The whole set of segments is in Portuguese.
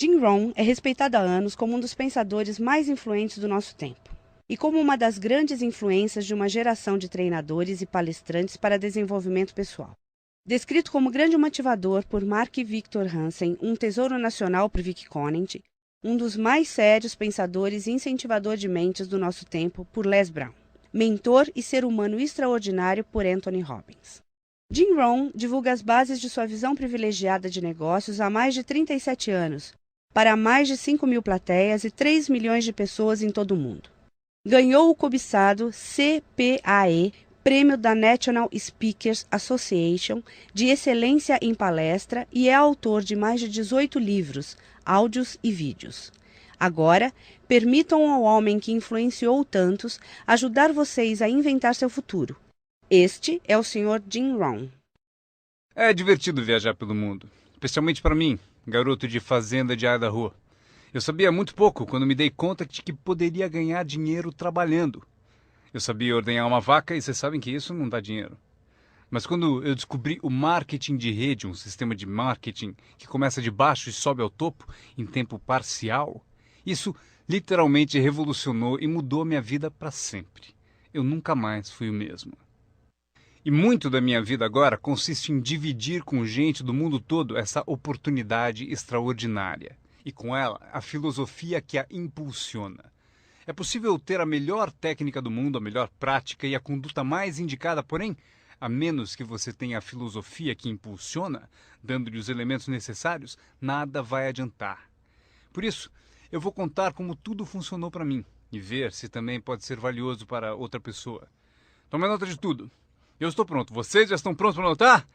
Jim Rohn é respeitado há anos como um dos pensadores mais influentes do nosso tempo e como uma das grandes influências de uma geração de treinadores e palestrantes para desenvolvimento pessoal. Descrito como grande motivador por Mark Victor Hansen, um tesouro nacional por Vic Conant, um dos mais sérios pensadores e incentivador de mentes do nosso tempo por Les Brown, mentor e ser humano extraordinário por Anthony Robbins. Jim Rohn divulga as bases de sua visão privilegiada de negócios há mais de 37 anos, para mais de 5.000 plateias e 3 milhões de pessoas em todo o mundo. Ganhou o cobiçado CPAE, Prêmio da National Speakers Association de Excelência em Palestra e é autor de mais de 18 livros, áudios e vídeos. Agora, permitam ao homem que influenciou tantos ajudar vocês a inventar seu futuro. Este é o Sr. Jim Rohn. É divertido viajar pelo mundo, especialmente para mim, garoto de fazenda de Idaho. Eu sabia muito pouco quando me dei conta de que poderia ganhar dinheiro trabalhando. Eu sabia ordenhar uma vaca e vocês sabem que isso não dá dinheiro. Mas quando eu descobri o marketing de rede, um sistema de marketing que começa de baixo e sobe ao topo em tempo parcial, isso literalmente revolucionou e mudou minha vida para sempre. Eu nunca mais fui o mesmo. E muito da minha vida agora consiste em dividir com gente do mundo todo essa oportunidade extraordinária. E com ela, a filosofia que a impulsiona. É possível ter a melhor técnica do mundo, a melhor prática e a conduta mais indicada, porém, a menos que você tenha a filosofia que impulsiona, dando-lhe os elementos necessários, nada vai adiantar. Por isso, eu vou contar como tudo funcionou para mim e ver se também pode ser valioso para outra pessoa. Tome nota de tudo. Eu estou pronto. Vocês já estão prontos para anotar?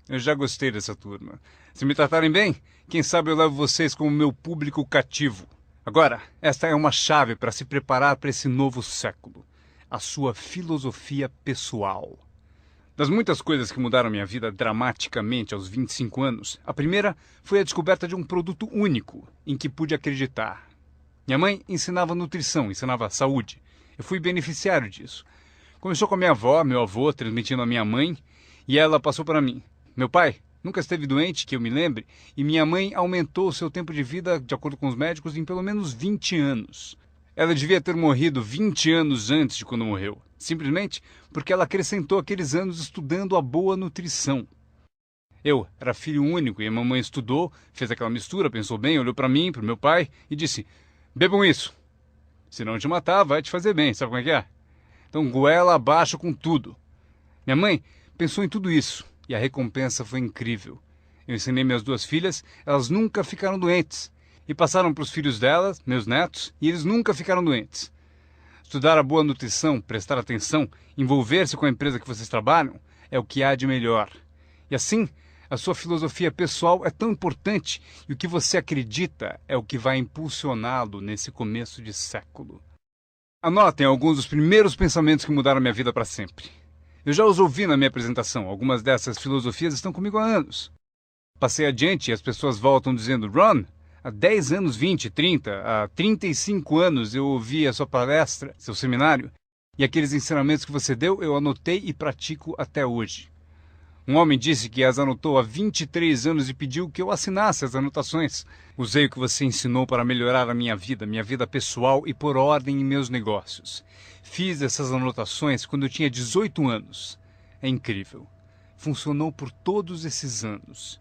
Eu já gostei dessa turma. Se me tratarem bem, quem sabe eu levo vocês como meu público cativo. Agora, esta é uma chave para se preparar para esse novo século. A sua filosofia pessoal. Das muitas coisas que mudaram minha vida dramaticamente aos 25 anos, a primeira foi a descoberta de um produto único em que pude acreditar. Minha mãe ensinava nutrição, ensinava saúde. Eu fui beneficiário disso. Começou com a minha avó, meu avô, transmitindo a minha mãe, e ela passou para mim. Meu pai nunca esteve doente, que eu me lembre, e minha mãe aumentou o seu tempo de vida, de acordo com os médicos, em pelo menos 20 anos. Ela devia ter morrido 20 anos antes de quando morreu, simplesmente porque ela acrescentou aqueles anos estudando a boa nutrição. Eu era filho único e a mamãe estudou, fez aquela mistura, pensou bem, olhou para mim, para o meu pai e disse: bebam isso. Se não te matar, vai te fazer bem, sabe como é que é? Então goela abaixo com tudo. Minha mãe pensou em tudo isso e a recompensa foi incrível. Eu ensinei minhas duas filhas, elas nunca ficaram doentes. E passaram para os filhos delas, meus netos, e eles nunca ficaram doentes. Estudar a boa nutrição, prestar atenção, envolver-se com a empresa que vocês trabalham, é o que há de melhor. E assim, a sua filosofia pessoal é tão importante e o que você acredita é o que vai impulsioná-lo nesse começo de século. Anotem alguns dos primeiros pensamentos que mudaram minha vida para sempre. Eu já os ouvi na minha apresentação, algumas dessas filosofias estão comigo há anos. Passei adiante e as pessoas voltam dizendo: Ron, há 10 anos, 20, 30, há 35 anos eu ouvi a sua palestra, seu seminário, e aqueles ensinamentos que você deu eu anotei e pratico até hoje. Um homem disse que as anotou há 23 anos e pediu que eu assinasse as anotações. Usei o que você ensinou para melhorar a minha vida pessoal e pôr ordem em meus negócios. Fiz essas anotações quando eu tinha 18 anos. É incrível. Funcionou por todos esses anos.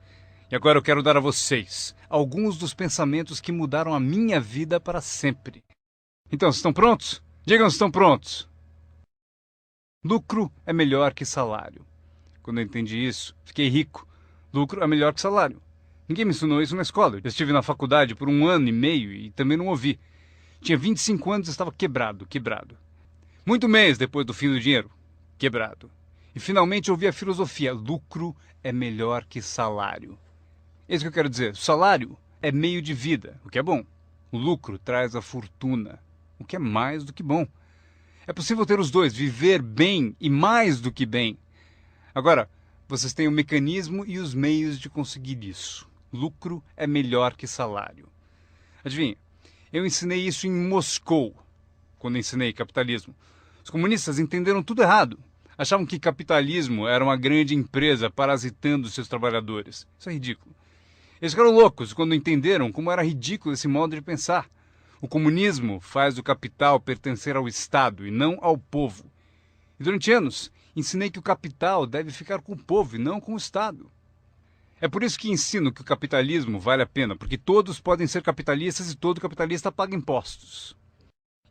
E agora eu quero dar a vocês alguns dos pensamentos que mudaram a minha vida para sempre. Então, estão prontos? Digam se estão prontos. Lucro é melhor que salário. Quando eu entendi isso, fiquei rico. Lucro é melhor que salário. Ninguém me ensinou isso na escola. Eu estive na faculdade por 1 ano e meio e também não ouvi. Tinha 25 anos e estava quebrado. Muito mês depois do fim do dinheiro. Quebrado. E finalmente ouvi a filosofia: lucro é melhor que salário. É isso que eu quero dizer. O salário é meio de vida, o que é bom. O lucro traz a fortuna, o que é mais do que bom. É possível ter os dois, viver bem e mais do que bem. Agora, vocês têm o mecanismo e os meios de conseguir isso. Lucro é melhor que salário. Adivinha, eu ensinei isso em Moscou, quando ensinei capitalismo. Os comunistas entenderam tudo errado. Achavam que capitalismo era uma grande empresa parasitando seus trabalhadores. Isso é ridículo. Eles ficaram loucos quando entenderam como era ridículo esse modo de pensar. O comunismo faz o capital pertencer ao Estado e não ao povo. E durante anos, ensinei que o capital deve ficar com o povo e não com o Estado. É por isso que ensino que o capitalismo vale a pena, porque todos podem ser capitalistas e todo capitalista paga impostos.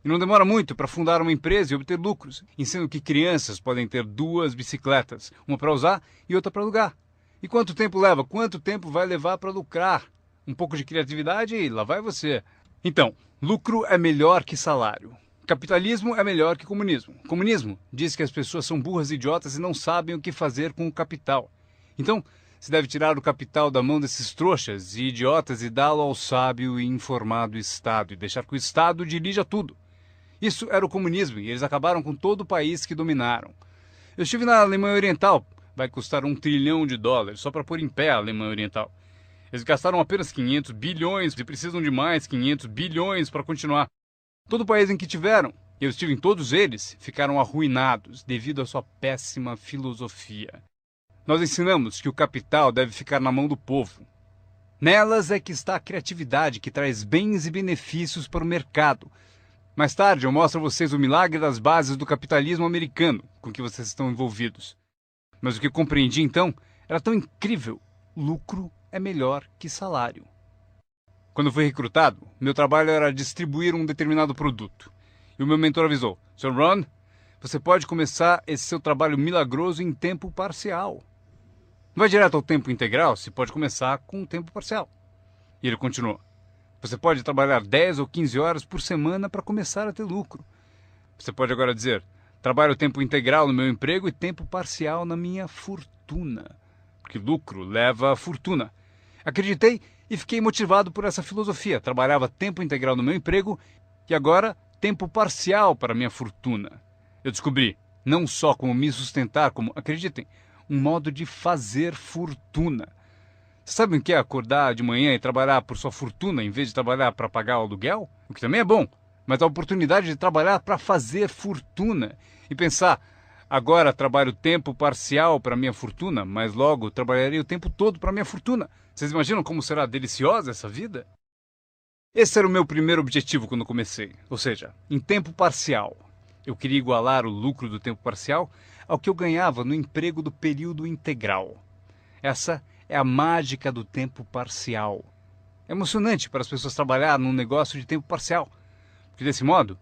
E não demora muito para fundar uma empresa e obter lucros. Ensino que crianças podem ter 2 bicicletas, uma para usar e outra para alugar. E quanto tempo leva? Quanto tempo vai levar para lucrar? Um pouco de criatividade e lá vai você. Então, lucro é melhor que salário. Capitalismo é melhor que comunismo. Comunismo diz que as pessoas são burras e idiotas e não sabem o que fazer com o capital. Então, se deve tirar o capital da mão desses trouxas e idiotas e dá-lo ao sábio e informado Estado e deixar que o Estado dirija tudo. Isso era o comunismo e eles acabaram com todo o país que dominaram. Eu estive na Alemanha Oriental, vai custar $1 trilhão só para pôr em pé a Alemanha Oriental. Eles gastaram apenas 500 bilhões e precisam de mais 500 bilhões para continuar. Todo o país em que tiveram, eu estive em todos eles, ficaram arruinados devido à sua péssima filosofia. Nós ensinamos que o capital deve ficar na mão do povo. Nelas é que está a criatividade que traz bens e benefícios para o mercado. Mais tarde eu mostro a vocês o milagre das bases do capitalismo americano com que vocês estão envolvidos. Mas o que compreendi então era tão incrível. Lucro é melhor que salário. Quando fui recrutado, meu trabalho era distribuir um determinado produto. E o meu mentor avisou: Sr. Ron, você pode começar esse seu trabalho milagroso em tempo parcial. Não vai direto ao tempo integral, se pode começar com um tempo parcial. E ele continuou: você pode trabalhar 10 ou 15 horas por semana para começar a ter lucro. Você pode agora dizer: trabalho tempo integral no meu emprego e tempo parcial na minha fortuna. Porque lucro leva a fortuna. Acreditei e fiquei motivado por essa filosofia. Trabalhava tempo integral no meu emprego e agora tempo parcial para a minha fortuna. Eu descobri não só como me sustentar, como, acreditem, um modo de fazer fortuna. Vocês sabem o que é acordar de manhã e trabalhar por sua fortuna em vez de trabalhar para pagar o aluguel? O que também é bom, mas a oportunidade de trabalhar para fazer fortuna e pensar: agora trabalho tempo parcial para minha fortuna, mas logo trabalharei o tempo todo para minha fortuna. Vocês imaginam como será deliciosa essa vida? Esse era o meu primeiro objetivo quando comecei, ou seja, em tempo parcial. Eu queria igualar o lucro do tempo parcial ao que eu ganhava no emprego do período integral. Essa é a mágica do tempo parcial. É emocionante para as pessoas trabalhar num negócio de tempo parcial, porque desse modo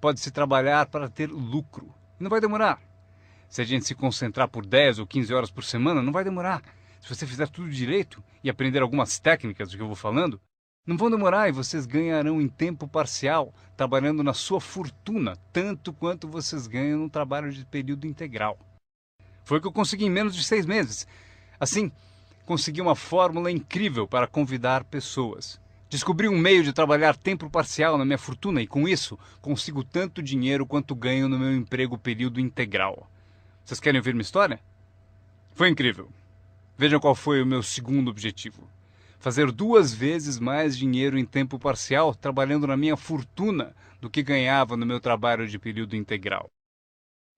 pode-se trabalhar para ter lucro. E não vai demorar. Se a gente se concentrar por 10 ou 15 horas por semana, não vai demorar. Se você fizer tudo direito e aprender algumas técnicas do que eu vou falando, não vão demorar e vocês ganharão em tempo parcial, trabalhando na sua fortuna, tanto quanto vocês ganham no trabalho de período integral. Foi o que eu consegui em menos de 6 meses. Assim, consegui uma fórmula incrível para convidar pessoas. Descobri um meio de trabalhar tempo parcial na minha fortuna e com isso consigo tanto dinheiro quanto ganho no meu emprego período integral. Vocês querem ouvir minha história? Foi incrível. Vejam qual foi o meu segundo objetivo. Fazer 2 vezes mais dinheiro em tempo parcial trabalhando na minha fortuna do que ganhava no meu trabalho de período integral.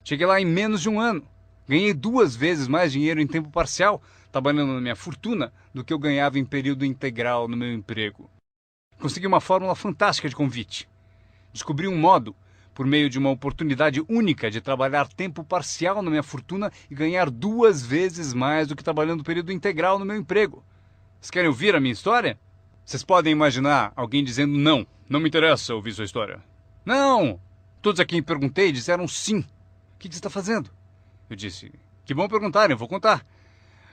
Cheguei lá em menos de um ano. Ganhei 2 vezes mais dinheiro em tempo parcial trabalhando na minha fortuna do que eu ganhava em período integral no meu emprego. Consegui uma fórmula fantástica de convite. Descobri um modo, por meio de uma oportunidade única de trabalhar tempo parcial na minha fortuna e ganhar 2 vezes mais do que trabalhando período integral no meu emprego. Vocês querem ouvir a minha história? Vocês podem imaginar alguém dizendo: não, não me interessa ouvir sua história. Não! Todos a quem perguntei disseram sim. O que você está fazendo? Eu disse: que bom perguntarem, eu vou contar.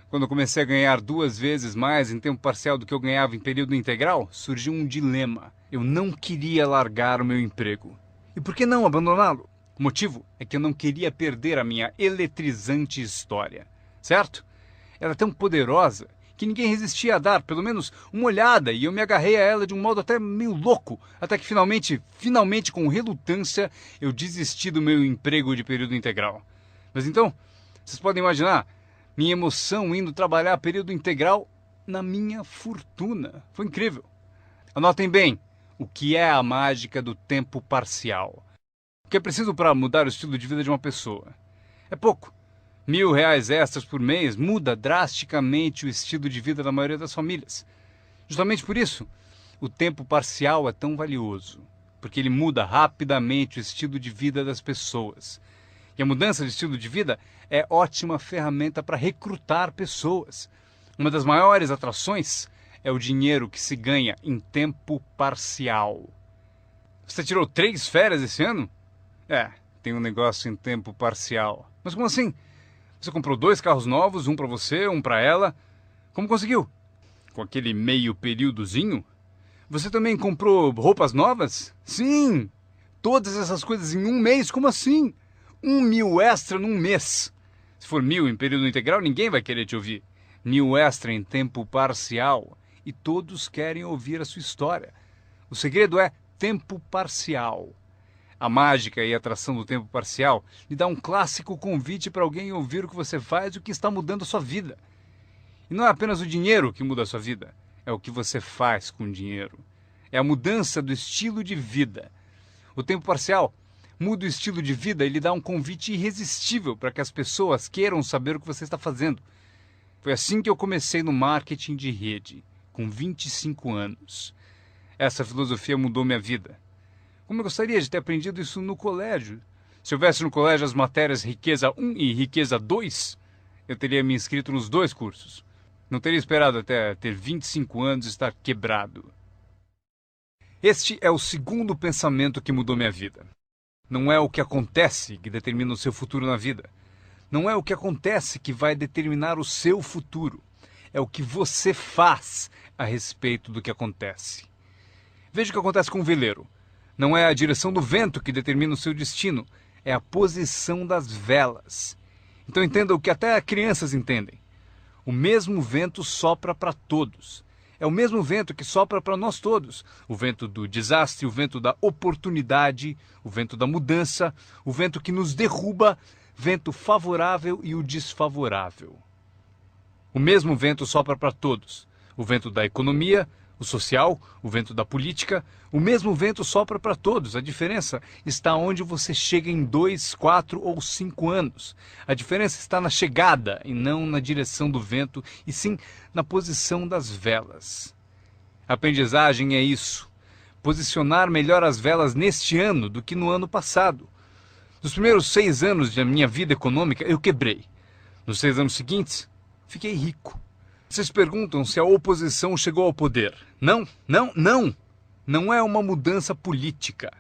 Quando eu comecei a ganhar 2 vezes mais em tempo parcial do que eu ganhava em período integral, surgiu um dilema. Eu não queria largar o meu emprego. E por que não abandoná-lo? O motivo é que eu não queria perder a minha eletrizante história. Certo? Ela é tão poderosa que ninguém resistia a dar pelo menos uma olhada e eu me agarrei a ela de um modo até meio louco, até que finalmente com relutância, eu desisti do meu emprego de período integral. Mas então, vocês podem imaginar minha emoção indo trabalhar período integral na minha fortuna. Foi incrível. Anotem bem o que é a mágica do tempo parcial. O que é preciso para mudar o estilo de vida de uma pessoa? É pouco. R$1.000 extras por mês muda drasticamente o estilo de vida da maioria das famílias. Justamente por isso, o tempo parcial é tão valioso, porque ele muda rapidamente o estilo de vida das pessoas. E a mudança de estilo de vida é ótima ferramenta para recrutar pessoas. Uma das maiores atrações é o dinheiro que se ganha em tempo parcial. Você tirou 3 férias esse ano? Tem um negócio em tempo parcial. Mas como assim? Você comprou 2 carros novos, um para você, um para ela. Como conseguiu? Com aquele meio períodozinho? Você também comprou roupas novas? Sim! Todas essas coisas em um mês? Como assim? 1.000 extra num mês. Se for 1.000 em período integral, ninguém vai querer te ouvir. 1.000 extra em tempo parcial. E todos querem ouvir a sua história. O segredo é tempo parcial. A mágica e a atração do tempo parcial lhe dá um clássico convite para alguém ouvir o que você faz e o que está mudando a sua vida. E não é apenas o dinheiro que muda a sua vida, é o que você faz com o dinheiro. É a mudança do estilo de vida. O tempo parcial muda o estilo de vida e lhe dá um convite irresistível para que as pessoas queiram saber o que você está fazendo. Foi assim que eu comecei no marketing de rede, com 25 anos. Essa filosofia mudou minha vida. Como eu gostaria de ter aprendido isso no colégio. Se houvesse no colégio as matérias Riqueza 1 e Riqueza 2, eu teria me inscrito nos 2 cursos. Não teria esperado até ter 25 anos e estar quebrado. Este é o segundo pensamento que mudou minha vida. Não é o que acontece que determina o seu futuro na vida. Não é o que acontece que vai determinar o seu futuro. É o que você faz a respeito do que acontece. Veja o que acontece com um veleiro. Não é a direção do vento que determina o seu destino, é a posição das velas. Então entenda o que até crianças entendem. O mesmo vento sopra para todos. É o mesmo vento que sopra para nós todos. O vento do desastre, o vento da oportunidade, o vento da mudança, o vento que nos derruba, vento favorável e o desfavorável. O mesmo vento sopra para todos. O vento da economia, o social, o vento da política, o mesmo vento sopra para todos. A diferença está onde você chega em 2, 4 ou 5 anos. A diferença está na chegada e não na direção do vento, e sim na posição das velas. A aprendizagem é isso. Posicionar melhor as velas neste ano do que no ano passado. Nos primeiros 6 anos da minha vida econômica, eu quebrei. Nos 6 anos seguintes, fiquei rico. Vocês perguntam se a oposição chegou ao poder. Não. Não é uma mudança política.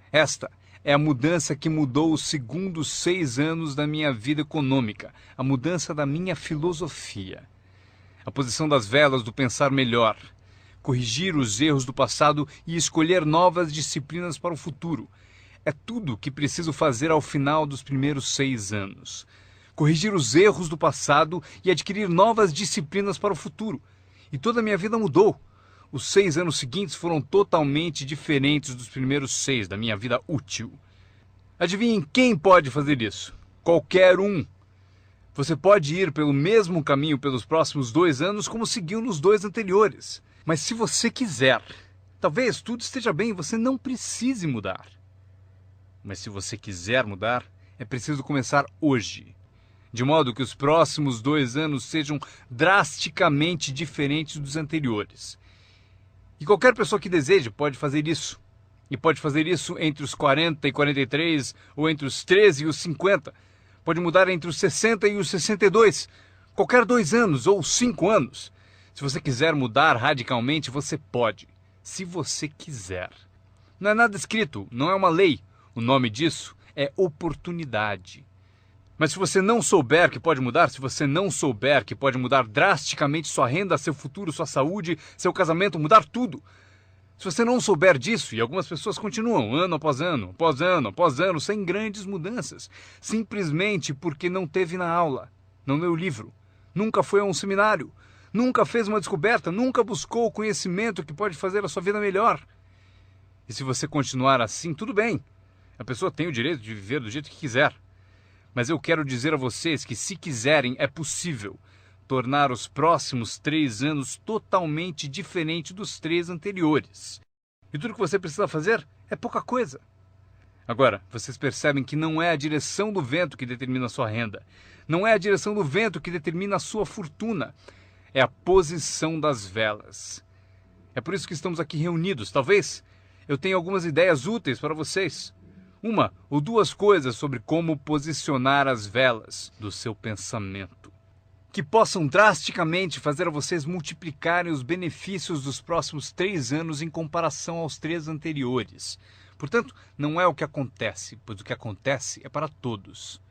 Esta é a mudança que mudou os segundos 6 anos da minha vida econômica. A mudança da minha filosofia. A posição das velas do pensar melhor. Corrigir os erros do passado e escolher novas disciplinas para o futuro. É tudo o que preciso fazer ao final dos primeiros 6 anos. Corrigir os erros do passado e adquirir novas disciplinas para o futuro. E toda a minha vida mudou. Os 6 anos seguintes foram totalmente diferentes dos primeiros 6 da minha vida útil. Adivinhem quem pode fazer isso? Qualquer um. Você pode ir pelo mesmo caminho pelos próximos 2 anos como seguiu nos 2 anteriores. Mas se você quiser, talvez tudo esteja bem e você não precise mudar. Mas se você quiser mudar, é preciso começar hoje. De modo que os próximos 2 anos sejam drasticamente diferentes dos anteriores. E qualquer pessoa que deseje pode fazer isso. E pode fazer isso entre os 40 e 43, ou entre os 13 e os 50. Pode mudar entre os 60 e os 62. Qualquer 2 anos ou 5 anos. Se você quiser mudar radicalmente, você pode. Se você quiser. Não é nada escrito, não é uma lei. O nome disso é oportunidade. Mas se você não souber que pode mudar, se você não souber que pode mudar drasticamente sua renda, seu futuro, sua saúde, seu casamento, mudar tudo. Se você não souber disso, e algumas pessoas continuam ano após ano, após ano, após ano, sem grandes mudanças, simplesmente porque não teve na aula, não leu o livro, nunca foi a um seminário, nunca fez uma descoberta, nunca buscou o conhecimento que pode fazer a sua vida melhor. E se você continuar assim, tudo bem. A pessoa tem o direito de viver do jeito que quiser. Mas eu quero dizer a vocês que, se quiserem, é possível tornar os próximos 3 anos totalmente diferente dos 3 anteriores. E tudo que você precisa fazer é pouca coisa. Agora, vocês percebem que não é a direção do vento que determina a sua renda. Não é a direção do vento que determina a sua fortuna. é a posição das velas. É por isso que estamos aqui reunidos. Talvez eu tenha algumas ideias úteis para vocês. Uma ou duas coisas sobre como posicionar as velas do seu pensamento, que possam drasticamente fazer a vocês multiplicarem os benefícios dos próximos 3 anos em comparação aos 3 anteriores. Portanto, não é o que acontece, pois o que acontece é para todos.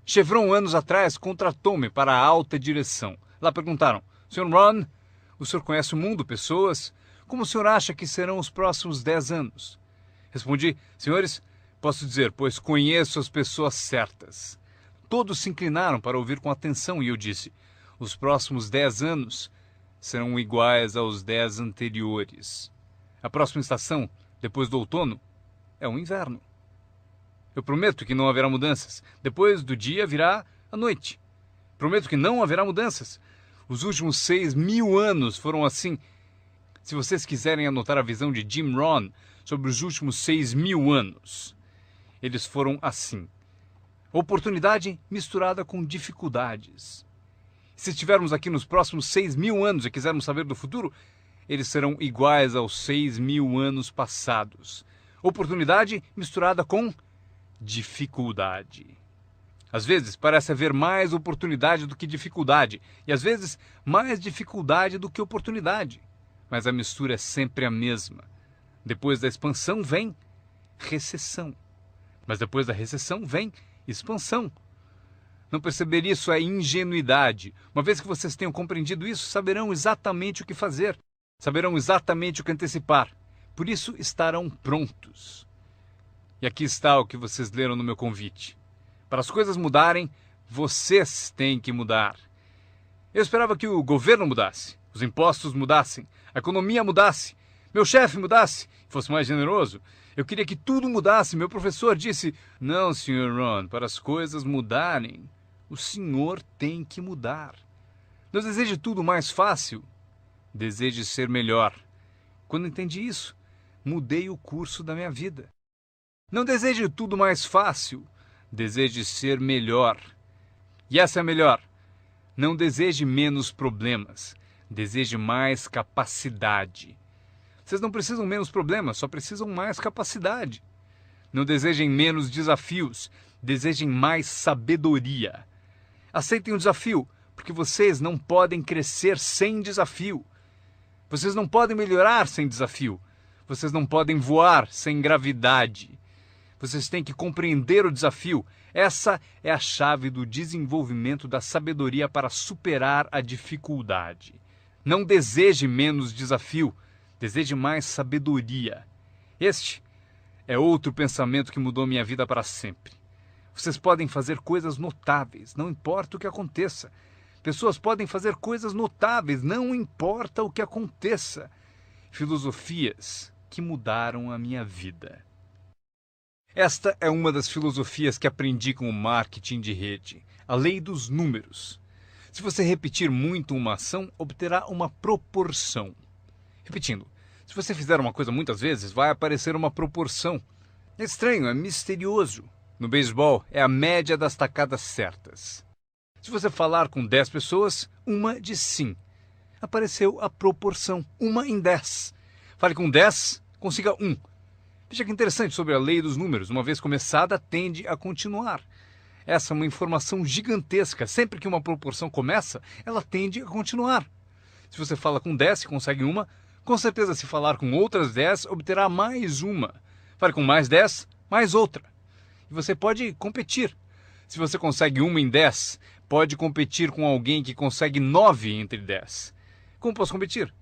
Chevron, anos atrás, contratou-me para a alta direção. Lá perguntaram: Sr. Ron, o senhor conhece o mundo, pessoas? Como o senhor acha que serão os próximos 10 anos? Respondi: senhores, posso dizer, pois conheço as pessoas certas. Todos se inclinaram para ouvir com atenção e eu disse: os próximos 10 anos serão iguais aos 10 anteriores. A próxima estação, depois do outono, é o inverno. Eu prometo que não haverá mudanças. Depois do dia virá a noite. Prometo que não haverá mudanças. Os últimos 6.000 anos foram assim. Se vocês quiserem anotar a visão de Jim Rohn sobre os últimos 6.000 anos, eles foram assim. Oportunidade misturada com dificuldades. Se estivermos aqui nos próximos 6.000 anos e quisermos saber do futuro, eles serão iguais aos 6.000 anos passados. Oportunidade misturada com dificuldade. Às vezes parece haver mais oportunidade do que dificuldade, e às vezes mais dificuldade do que oportunidade. Mas a mistura é sempre a mesma. Depois da expansão vem recessão. Mas depois da recessão vem expansão. Não perceber isso é ingenuidade. Uma vez que vocês tenham compreendido isso, saberão exatamente o que fazer. Saberão exatamente o que antecipar. Por isso estarão prontos. E aqui está o que vocês leram no meu convite. Para as coisas mudarem, vocês têm que mudar. Eu esperava que o governo mudasse, os impostos mudassem, a economia mudasse, meu chefe mudasse, fosse mais generoso. Eu queria que tudo mudasse. Meu professor disse: não, Sr. Ron, para as coisas mudarem, o senhor tem que mudar. Não deseje tudo mais fácil, deseje ser melhor. Quando entendi isso, mudei o curso da minha vida. Não deseje tudo mais fácil, deseje ser melhor. E essa é a melhor. Não deseje menos problemas, deseje mais capacidade. Vocês não precisam menos problemas, só precisam mais capacidade. Não desejem menos desafios, desejem mais sabedoria. Aceitem o desafio, porque vocês não podem crescer sem desafio. Vocês não podem melhorar sem desafio. Vocês não podem voar sem gravidade. Vocês têm que compreender o desafio. Essa é a chave do desenvolvimento da sabedoria para superar a dificuldade. Não deseje menos desafio, deseje mais sabedoria. Este é outro pensamento que mudou minha vida para sempre. Vocês podem fazer coisas notáveis, não importa o que aconteça. Pessoas podem fazer coisas notáveis, não importa o que aconteça. Filosofias que mudaram a minha vida. Esta é uma das filosofias que aprendi com o marketing de rede, a lei dos números. Se você repetir muito uma ação, obterá uma proporção. Repetindo, se você fizer uma coisa muitas vezes, vai aparecer uma proporção. É estranho, é misterioso. No beisebol, é a média das tacadas certas. Se você falar com 10 pessoas, uma diz sim. Apareceu a proporção, 1 em 10. Fale com 10, consiga 1. Veja que interessante sobre a lei dos números. Uma vez começada, tende a continuar. Essa é uma informação gigantesca. Sempre que uma proporção começa, ela tende a continuar. Se você fala com 10 e consegue uma, com certeza se falar com outras 10, obterá mais uma. Fale com mais 10, mais outra. E você pode competir. Se você consegue 1 em 10, pode competir com alguém que consegue 9 entre 10. Como posso competir?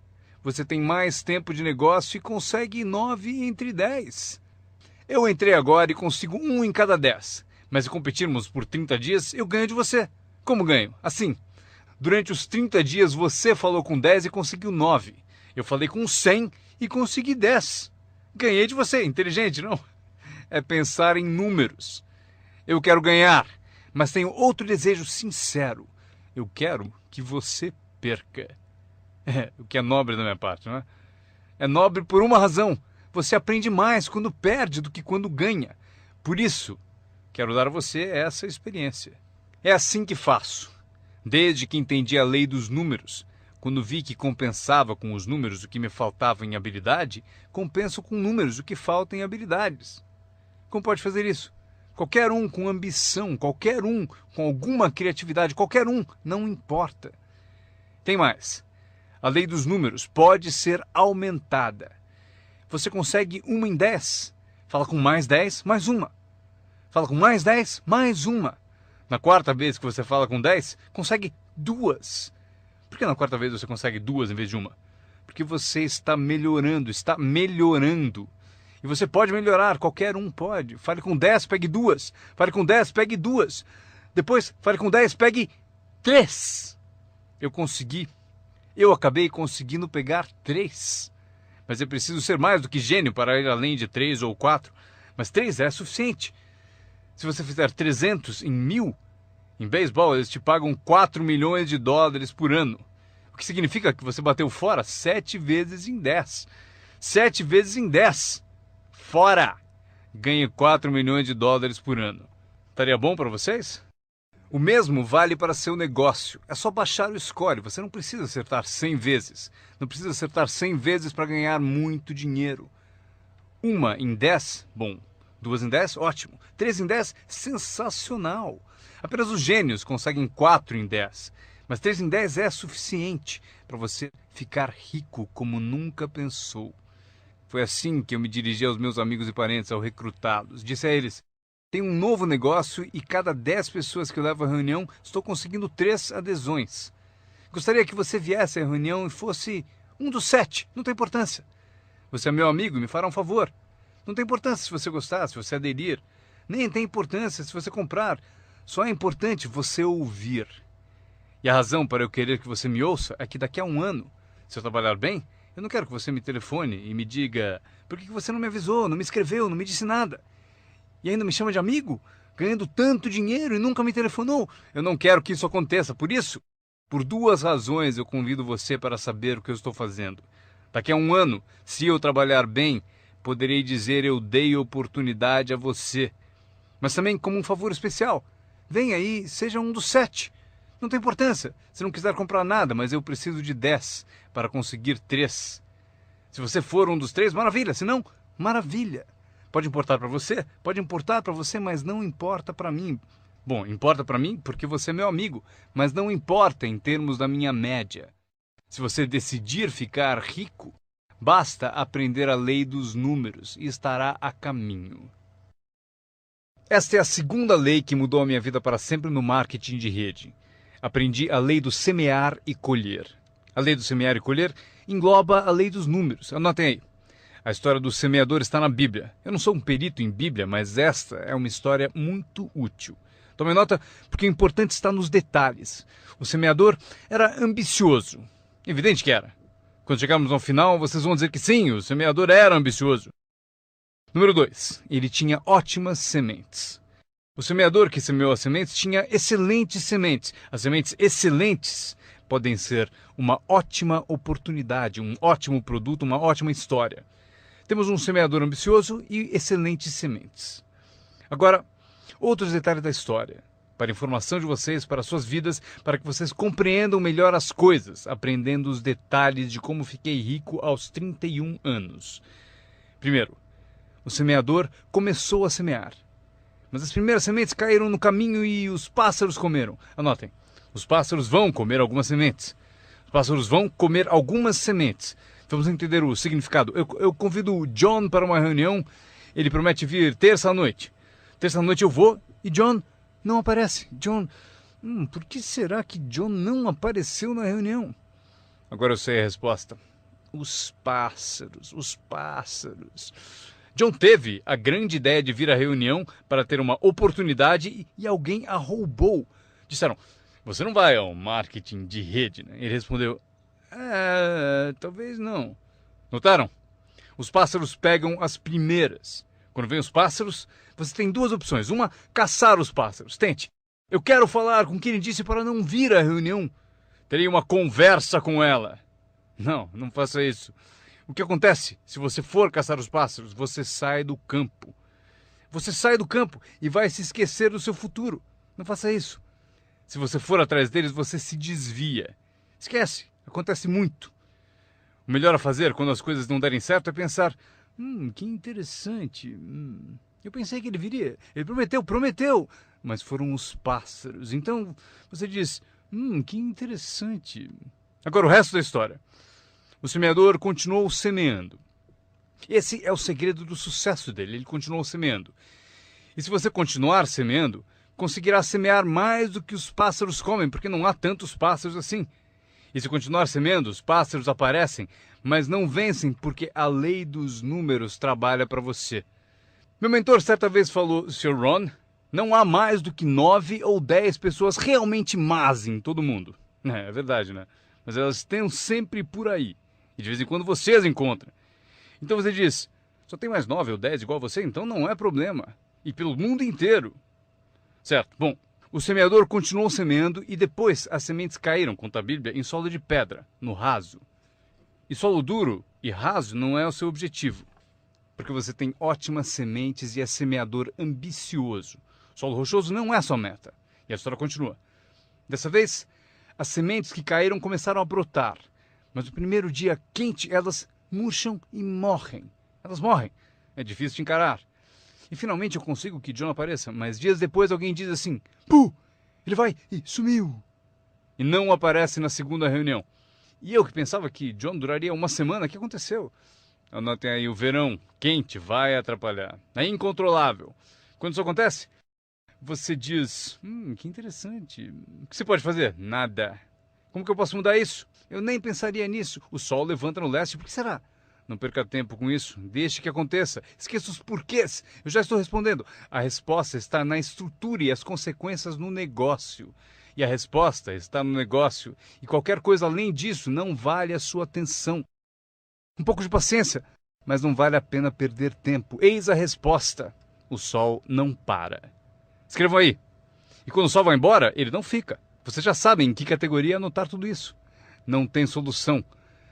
Você tem mais tempo de negócio e consegue 9 entre 10. Eu entrei agora e consigo 1 em cada 10. Mas se competirmos por 30 dias, eu ganho de você. Como ganho? Assim. Durante os 30 dias você falou com 10 e conseguiu 9. Eu falei com 100 e consegui 10. Ganhei de você. Inteligente, não? É pensar em números. Eu quero ganhar, mas tenho outro desejo sincero. Eu quero que você perca. O que é nobre da minha parte, não é? É nobre por uma razão. Você aprende mais quando perde do que quando ganha. Por isso, quero dar a você essa experiência. É assim que faço. Desde que entendi a lei dos números, Quando vi que compensava com os números o que me faltava em habilidade, compenso com números o que falta em habilidades. Como pode fazer isso? Qualquer um com ambição, qualquer um com alguma criatividade, qualquer um, não importa. Tem mais. A lei dos números pode ser aumentada. Você consegue 1 em 10. Fala com mais 10, mais uma. Fala com mais 10, mais uma. Na quarta vez que você fala com 10, consegue 2. Por que na quarta vez você consegue 2 em vez de uma? Porque você está melhorando, está melhorando. E você pode melhorar, qualquer um pode. Fale com 10, pegue 2. Fale com 10, pegue 2. Depois, fale com 10, pegue 3. Eu consegui. Eu acabei conseguindo pegar 3. Mas eu preciso ser mais do que gênio para ir além de 3 ou 4. Mas 3 é suficiente. Se você fizer 300 em 1000, em beisebol eles te pagam 4 milhões de dólares por ano. O que significa que você bateu fora 7 vezes em 10. 7 vezes em 10. Fora! Ganhe 4 milhões de dólares por ano. Estaria bom para vocês? O mesmo vale para seu negócio. É só baixar o score. Você não precisa acertar 100 vezes. Não precisa acertar 100 vezes para ganhar muito dinheiro. 1 em 10, bom. 2 em 10, ótimo. 3 em 10, sensacional. Apenas os gênios conseguem 4 em 10. Mas 3 em 10 é suficiente para você ficar rico como nunca pensou. Foi assim que eu me dirigi aos meus amigos e parentes ao recrutá-los. Disse a eles: tem um novo negócio e cada 10 pessoas que eu levo à reunião, estou conseguindo 3 adesões. Gostaria que você viesse à reunião e fosse um dos 7, não tem importância. Você é meu amigo e me fará um favor. Não tem importância se você gostar, se você aderir. Nem tem importância se você comprar. Só é importante você ouvir. E a razão para eu querer que você me ouça é que daqui a 1 ano, se eu trabalhar bem, eu não quero que você me telefone e me diga: por que você não me avisou, não me escreveu, não me disse nada? E ainda me chama de amigo, ganhando tanto dinheiro e nunca me telefonou. Eu não quero que isso aconteça. Por isso, por 2 razões eu convido você para saber o que eu estou fazendo. Daqui a 1 ano, se eu trabalhar bem, poderei dizer: eu dei oportunidade a você. Mas também como um favor especial. Venha aí, seja um dos 7. Não tem importância se não quiser comprar nada, mas eu preciso de 10 para conseguir 3. Se você for um dos 3, maravilha. Se não, maravilha. Pode importar para você? Pode importar para você, mas não importa para mim. Bom, importa para mim porque você é meu amigo, mas não importa em termos da minha média. Se você decidir ficar rico, basta aprender a lei dos números e estará a caminho. Esta é a segunda lei que mudou a minha vida para sempre no marketing de rede. Aprendi a lei do semear e colher. A lei do semear e colher engloba a lei dos números. Anotem aí. A história do semeador está na Bíblia. Eu não sou um perito em Bíblia, mas esta é uma história muito útil. Tome nota, porque o importante está nos detalhes. O semeador era ambicioso. Evidente que era. Quando chegarmos ao final, vocês vão dizer que sim, o semeador era ambicioso. Número 2. Ele tinha ótimas sementes. O semeador que semeou as sementes tinha excelentes sementes. As sementes excelentes podem ser uma ótima oportunidade, um ótimo produto, uma ótima história. Temos um semeador ambicioso e excelentes sementes. Agora, outros detalhes da história. Para a informação de vocês, para suas vidas, para que vocês compreendam melhor as coisas, aprendendo os detalhes de como fiquei rico aos 31 anos. Primeiro, o semeador começou a semear. Mas as primeiras sementes caíram no caminho e os pássaros comeram. Anotem, os pássaros vão comer algumas sementes. Os pássaros vão comer algumas sementes. Vamos entender o significado. Eu convido o John para uma reunião. Ele promete vir terça-noite. Terça-noite eu vou e John não aparece. John, por que será que John não apareceu na reunião? Agora eu sei a resposta. Os pássaros, os pássaros. John teve a grande ideia de vir à reunião para ter uma oportunidade e alguém a roubou. Disseram: você não vai ao marketing de rede, né? Ele respondeu: talvez não. Notaram? Os pássaros pegam as primeiras. Quando vem os pássaros, você tem 2 opções. Uma, caçar os pássaros. Tente. Eu quero falar com quem disse para não vir à reunião. Terei uma conversa com ela. Não faça isso. O que acontece? Se você for caçar os pássaros, você sai do campo. Você sai do campo e vai se esquecer do seu futuro. Não faça isso. Se você for atrás deles, você se desvia. Esquece. Acontece muito. O melhor a fazer quando as coisas não derem certo é pensar: que interessante. Eu pensei que ele viria. Ele prometeu. Mas foram os pássaros. Então você diz: que interessante. Agora o resto da história. O semeador continuou semeando. Esse é o segredo do sucesso dele. Ele continuou semeando. E se você continuar semeando, conseguirá semear mais do que os pássaros comem, porque não há tantos pássaros assim. E se continuar semeando, os pássaros aparecem, mas não vencem porque a lei dos números trabalha para você. Meu mentor certa vez falou: Sr. Ron, não há mais do que 9 ou 10 pessoas realmente más em todo mundo. É verdade, né? Mas elas estão sempre por aí. E de vez em quando você as encontra. Então você diz: só tem mais 9 ou 10 igual a você, então não é problema. E pelo mundo inteiro. Certo, bom. O semeador continuou semeando e depois as sementes caíram, conta a Bíblia, em solo de pedra, no raso. E solo duro e raso não é o seu objetivo, porque você tem ótimas sementes e é semeador ambicioso. Solo rochoso não é sua meta. E a história continua. Dessa vez, as sementes que caíram começaram a brotar, mas no primeiro dia quente elas murcham e morrem. Elas morrem. É difícil de encarar. E finalmente eu consigo que John apareça, mas dias depois alguém diz assim: Puh, ele vai e sumiu. E não aparece na segunda reunião. E eu que pensava que John duraria uma semana, o que aconteceu? Anotem aí, o verão quente vai atrapalhar. É incontrolável. Quando isso acontece, você diz: que interessante. O que você pode fazer? Nada. Como que eu posso mudar isso? Eu nem pensaria nisso. O sol levanta no leste, por que será? Não perca tempo com isso, deixe que aconteça. Esqueça os porquês. Eu já estou respondendo. A resposta está na estrutura e as consequências no negócio. E a resposta está no negócio. E qualquer coisa além disso não vale a sua atenção. Um pouco de paciência, mas não vale a pena perder tempo. Eis a resposta. O sol não para. Escrevam aí. E quando o sol vai embora, ele não fica. Vocês já sabem em que categoria anotar tudo isso. Não tem solução.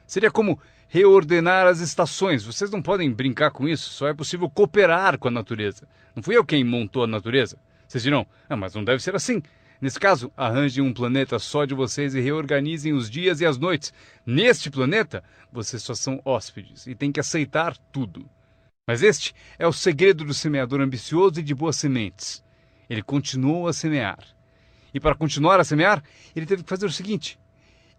Seria como reordenar as estações. Vocês não podem brincar com isso. Só é possível cooperar com a natureza. Não fui eu quem montou a natureza. Vocês dirão: mas não deve ser assim. Nesse caso, arranjem um planeta só de vocês e reorganizem os dias e as noites. Neste planeta, vocês só são hóspedes e têm que aceitar tudo. Mas este é o segredo do semeador ambicioso e de boas sementes. Ele continuou a semear. E para continuar a semear, ele teve que fazer o seguinte: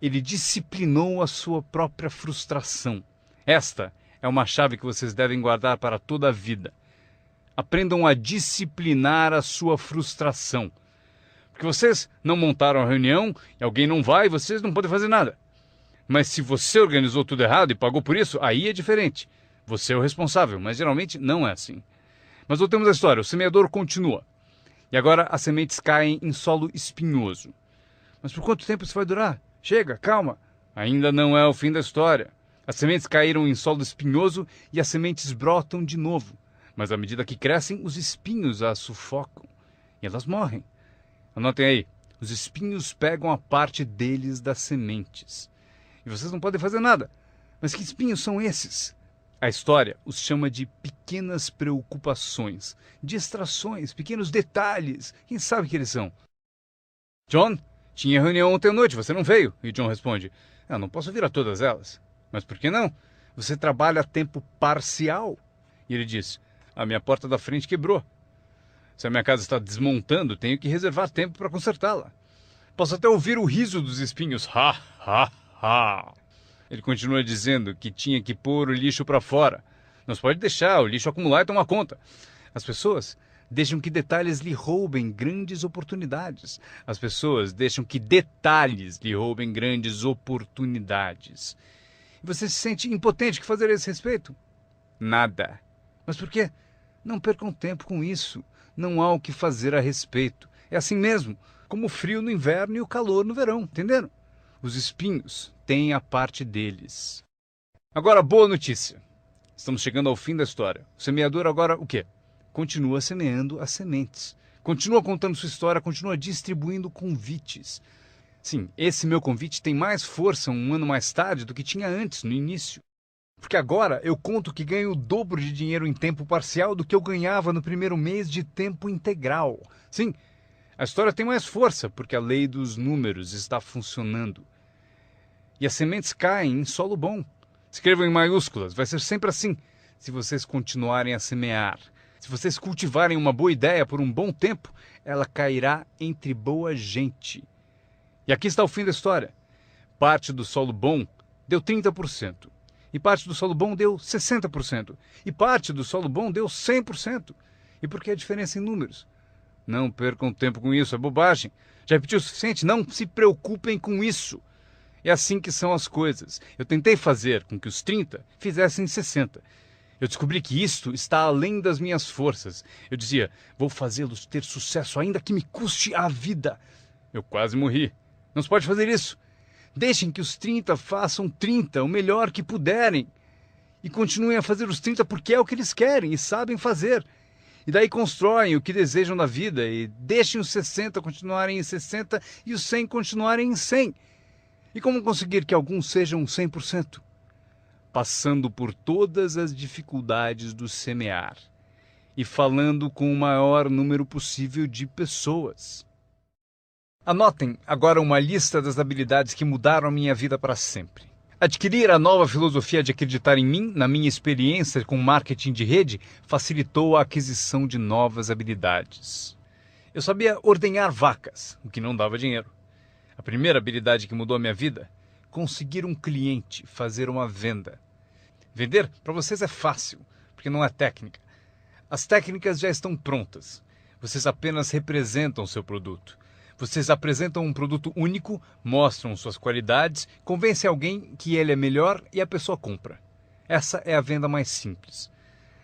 ele disciplinou a sua própria frustração. Esta é uma chave que vocês devem guardar para toda a vida. Aprendam a disciplinar a sua frustração. Porque vocês não montaram a reunião e alguém não vai, vocês não podem fazer nada. Mas se você organizou tudo errado e pagou por isso, aí é diferente. Você é o responsável, mas geralmente não é assim. Mas voltemos à história. O semeador continua. E agora as sementes caem em solo espinhoso. Mas por quanto tempo isso vai durar? Chega, calma. Ainda não é o fim da história. As sementes caíram em solo espinhoso e as sementes brotam de novo. Mas à medida que crescem, os espinhos as sufocam. E elas morrem. Anotem aí. Os espinhos pegam a parte deles das sementes. E vocês não podem fazer nada. Mas que espinhos são esses? A história os chama de pequenas preocupações, distrações, pequenos detalhes. Quem sabe o que eles são? John, tinha reunião ontem à noite, você não veio. E John responde: não posso vir a todas elas. Mas por que não? Você trabalha a tempo parcial. E ele diz: a minha porta da frente quebrou. Se a minha casa está desmontando, tenho que reservar tempo para consertá-la. Posso até ouvir o riso dos espinhos. Ha, ha, ha. Ele continua dizendo que tinha que pôr o lixo para fora. Não se pode deixar o lixo acumular e tomar conta. As pessoas deixam que detalhes lhe roubem grandes oportunidades. As pessoas deixam que detalhes lhe roubem grandes oportunidades. E você se sente impotente. O que fazer a esse respeito? Nada. Mas por quê? Não percam tempo com isso. Não há o que fazer a respeito. É assim mesmo, como o frio no inverno e o calor no verão, entenderam? Os espinhos têm a parte deles. Agora, boa notícia. Estamos chegando ao fim da história. O semeador agora o quê? Continua semeando as sementes. Continua contando sua história, continua distribuindo convites. Sim, esse meu convite tem mais força um ano mais tarde do que tinha antes, no início. Porque agora eu conto que ganho o dobro de dinheiro em tempo parcial do que eu ganhava no primeiro mês de tempo integral. Sim, a história tem mais força porque a lei dos números está funcionando. E as sementes caem em solo bom. Escrevam em maiúsculas, vai ser sempre assim. Se vocês continuarem a semear, se vocês cultivarem uma boa ideia por um bom tempo, ela cairá entre boa gente. E aqui está o fim da história. Parte do solo bom deu 30%. E parte do solo bom deu 60%. E parte do solo bom deu 100%. E por que a diferença em números? Não percam tempo com isso, é bobagem. Já repeti o suficiente? Não se preocupem com isso. É assim que são as coisas. Eu tentei fazer com que os 30 fizessem 60. Eu descobri que isto está além das minhas forças. Eu dizia, vou fazê-los ter sucesso ainda que me custe a vida. Eu quase morri. Não se pode fazer isso. Deixem que os 30 façam 30, o melhor que puderem. E continuem a fazer os 30 porque é o que eles querem e sabem fazer. E daí constroem o que desejam da vida e deixem os 60 continuarem em 60 e os 100 continuarem em 100. E como conseguir que alguns sejam 100%? Passando por todas as dificuldades do semear e falando com o maior número possível de pessoas. Anotem agora uma lista das habilidades que mudaram a minha vida para sempre. Adquirir a nova filosofia de acreditar em mim, na minha experiência com marketing de rede, facilitou a aquisição de novas habilidades. Eu sabia ordenhar vacas, o que não dava dinheiro. A primeira habilidade que mudou a minha vida, conseguir um cliente, fazer uma venda. Vender para vocês é fácil, porque não é técnica. As técnicas já estão prontas. Vocês apenas representam seu produto. Vocês apresentam um produto único, mostram suas qualidades, convencem alguém que ele é melhor e a pessoa compra. Essa é a venda mais simples.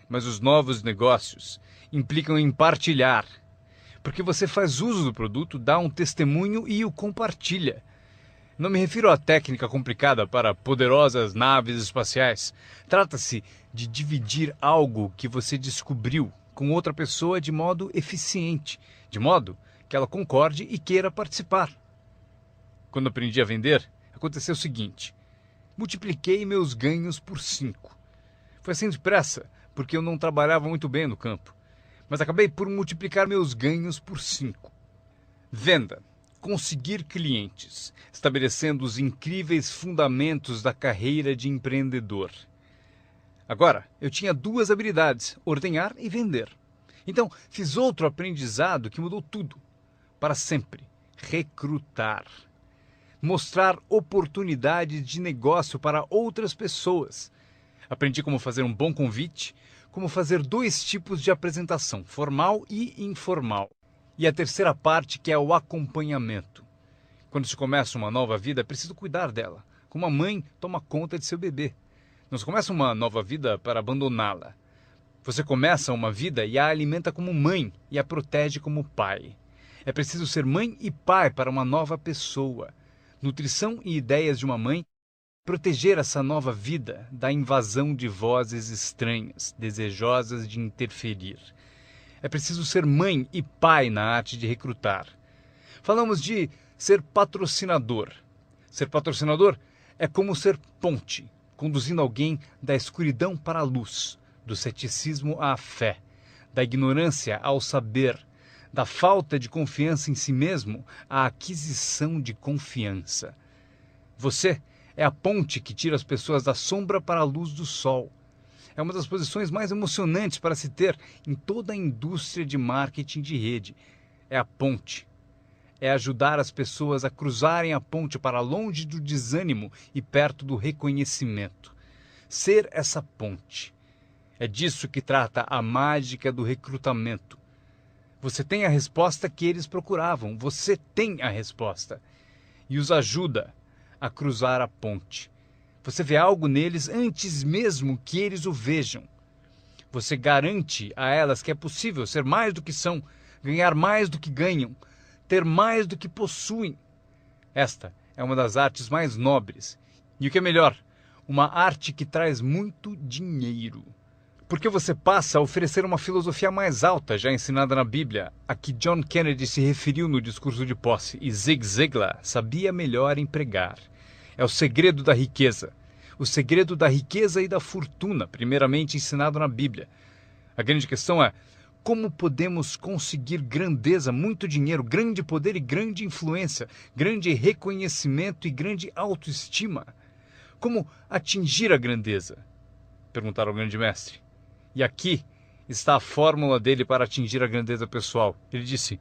Mas os novos negócios implicam em partilhar, porque você faz uso do produto, dá um testemunho e o compartilha. Não me refiro à técnica complicada para poderosas naves espaciais. Trata-se de dividir algo que você descobriu com outra pessoa de modo eficiente, de modo que ela concorde e queira participar. Quando aprendi a vender, aconteceu o seguinte. Multipliquei meus ganhos por 5. Foi assim depressa, porque eu não trabalhava muito bem no campo. Mas acabei por multiplicar meus ganhos por 5. Venda. Conseguir clientes, estabelecendo os incríveis fundamentos da carreira de empreendedor. Agora, eu tinha 2 habilidades, ordenhar e vender. Então, fiz outro aprendizado que mudou tudo. Para sempre, recrutar. Mostrar oportunidades de negócio para outras pessoas. Aprendi como fazer um bom convite, como fazer 2 tipos de apresentação, formal e informal. E a terceira parte, que é o acompanhamento. Quando se começa uma nova vida, é preciso cuidar dela, como a mãe toma conta de seu bebê. Não se começa uma nova vida para abandoná-la. Você começa uma vida e a alimenta como mãe e a protege como pai. É preciso ser mãe e pai para uma nova pessoa. Nutrição e ideias de uma mãe. Proteger essa nova vida da invasão de vozes estranhas, desejosas de interferir. É preciso ser mãe e pai na arte de recrutar. Falamos de ser patrocinador. Ser patrocinador é como ser ponte, conduzindo alguém da escuridão para a luz, do ceticismo à fé, da ignorância ao saber, da falta de confiança em si mesmo à aquisição de confiança. Você é a ponte que tira as pessoas da sombra para a luz do sol. É uma das posições mais emocionantes para se ter em toda a indústria de marketing de rede. É a ponte. É ajudar as pessoas a cruzarem a ponte para longe do desânimo e perto do reconhecimento. Ser essa ponte. É disso que trata a mágica do recrutamento. Você tem a resposta que eles procuravam. Você tem a resposta. E os ajuda a cruzar a ponte. Você vê algo neles antes mesmo que eles o vejam. Você garante a elas que é possível ser mais do que são, ganhar mais do que ganham, ter mais do que possuem. Esta é uma das artes mais nobres. E o que é melhor, uma arte que traz muito dinheiro. Porque você passa a oferecer uma filosofia mais alta já ensinada na Bíblia, a que John Kennedy se referiu no discurso de posse e Zig Ziglar sabia melhor empregar. É o segredo da riqueza. O segredo da riqueza e da fortuna, primeiramente ensinado na Bíblia. A grande questão é, como podemos conseguir grandeza, muito dinheiro, grande poder e grande influência, grande reconhecimento e grande autoestima. Como atingir a grandeza? Perguntaram ao grande mestre. E aqui está a fórmula dele para atingir a grandeza pessoal. Ele disse: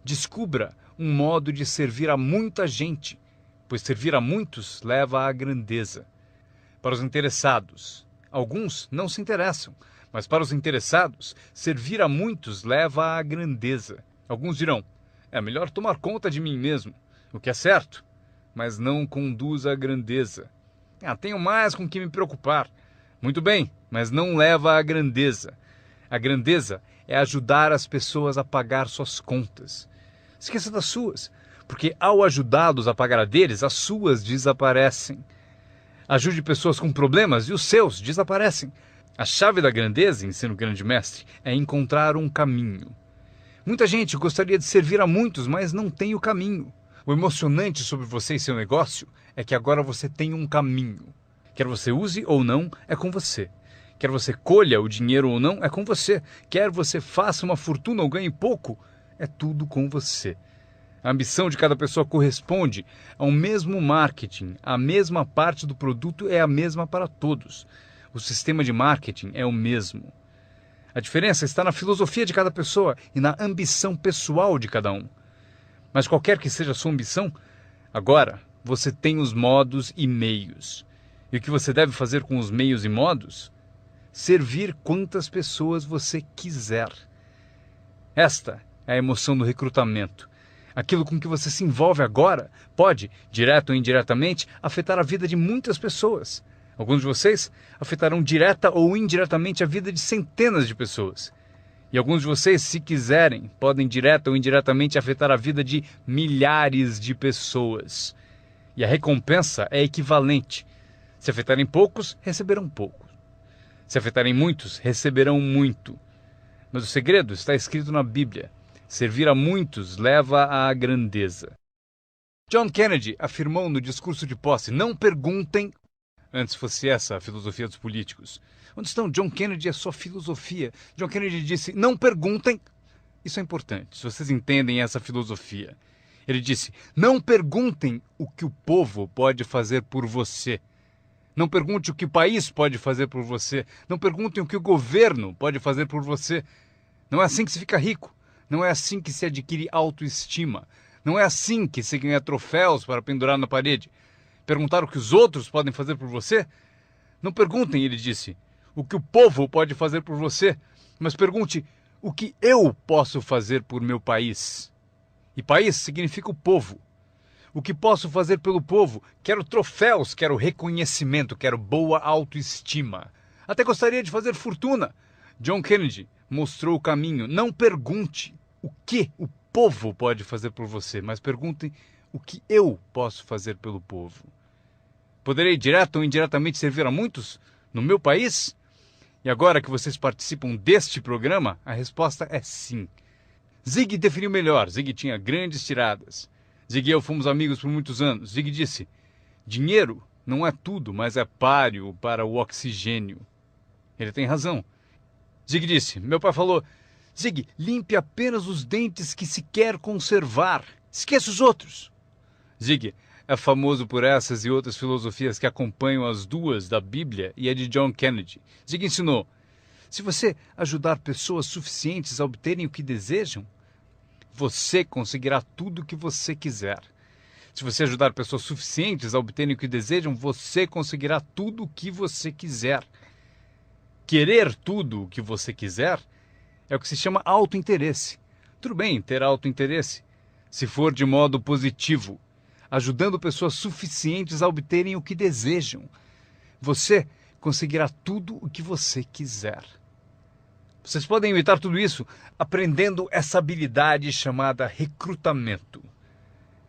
descubra um modo de servir a muita gente, pois servir a muitos leva à grandeza. Para os interessados, alguns não se interessam, mas para os interessados, servir a muitos leva à grandeza. Alguns dirão: é melhor tomar conta de mim mesmo, o que é certo, mas não conduz à grandeza. Tenho mais com que me preocupar. Muito bem, mas não leva à grandeza. A grandeza é ajudar as pessoas a pagar suas contas. Esqueça das suas, porque ao ajudá-los a pagar a deles, as suas desaparecem. Ajude pessoas com problemas e os seus desaparecem. A chave da grandeza, ensina o grande mestre, é encontrar um caminho. Muita gente gostaria de servir a muitos, mas não tem o caminho. O emocionante sobre você e seu negócio é que agora você tem um caminho. Quer você use ou não, é com você. Quer você colha o dinheiro ou não, é com você. Quer você faça uma fortuna ou ganhe pouco, é tudo com você. A ambição de cada pessoa corresponde ao mesmo marketing. A mesma parte do produto é a mesma para todos. O sistema de marketing é o mesmo. A diferença está na filosofia de cada pessoa e na ambição pessoal de cada um. Mas qualquer que seja a sua ambição, agora você tem os modos e meios. E o que você deve fazer com os meios e modos? Servir quantas pessoas você quiser. Esta é a emoção do recrutamento. Aquilo com que você se envolve agora pode, direto ou indiretamente, afetar a vida de muitas pessoas. Alguns de vocês afetarão direta ou indiretamente a vida de centenas de pessoas. E alguns de vocês, se quiserem, podem direta ou indiretamente afetar a vida de milhares de pessoas. E a recompensa é equivalente. Se afetarem poucos, receberão pouco. Se afetarem muitos, receberão muito. Mas o segredo está escrito na Bíblia. Servir a muitos leva à grandeza. John Kennedy afirmou no discurso de posse: não perguntem. Antes fosse essa a filosofia dos políticos. Onde estão John Kennedy e a sua filosofia? John Kennedy disse: não perguntem. Isso é importante, se vocês entendem essa filosofia. Ele disse: não perguntem o que o povo pode fazer por você. Não pergunte o que o país pode fazer por você. Não perguntem o que o governo pode fazer por você. Não é assim que se fica rico. Não é assim que se adquire autoestima. Não é assim que se ganha troféus para pendurar na parede. Perguntar o que os outros podem fazer por você? Não perguntem, ele disse, o que o povo pode fazer por você, mas pergunte o que eu posso fazer por meu país. E país significa o povo. O que posso fazer pelo povo? Quero troféus, quero reconhecimento, quero boa autoestima. Até gostaria de fazer fortuna. John Kennedy mostrou o caminho. Não pergunte o que o povo pode fazer por você, mas perguntem o que eu posso fazer pelo povo. Poderei direto ou indiretamente servir a muitos no meu país? E agora que vocês participam deste programa, a resposta é sim. Zig definiu melhor. Zig tinha grandes tiradas. Zig e eu fomos amigos por muitos anos. Zig disse: dinheiro não é tudo, mas é páreo para o oxigênio. Ele tem razão. Zig disse: meu pai falou, Zig, limpe apenas os dentes que se quer conservar. Esqueça os outros. Zig é famoso por essas e outras filosofias que acompanham as duas da Bíblia e a de John Kennedy. Zig ensinou: se você ajudar pessoas suficientes a obterem o que desejam, você conseguirá tudo o que você quiser. Se você ajudar pessoas suficientes a obterem o que desejam, você conseguirá tudo o que você quiser. Querer tudo o que você quiser é o que se chama autointeresse. Tudo bem ter autointeresse, se for de modo positivo, ajudando pessoas suficientes a obterem o que desejam. Você conseguirá tudo o que você quiser. Vocês podem imitar tudo isso aprendendo essa habilidade chamada recrutamento.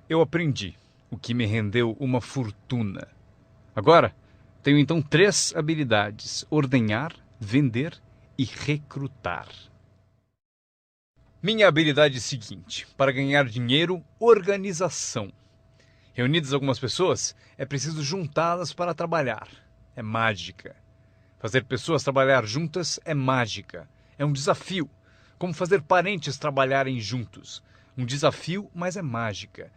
Eu aprendi, o que me rendeu uma fortuna. Agora, tenho então 3 habilidades: ordenhar, vender e recrutar. Minha habilidade seguinte: para ganhar dinheiro, organização. Reunidas algumas pessoas, é preciso juntá-las para trabalhar. É mágica. Fazer pessoas trabalhar juntas é mágica. É um desafio. Como fazer parentes trabalharem juntos. Um desafio, mas é mágica.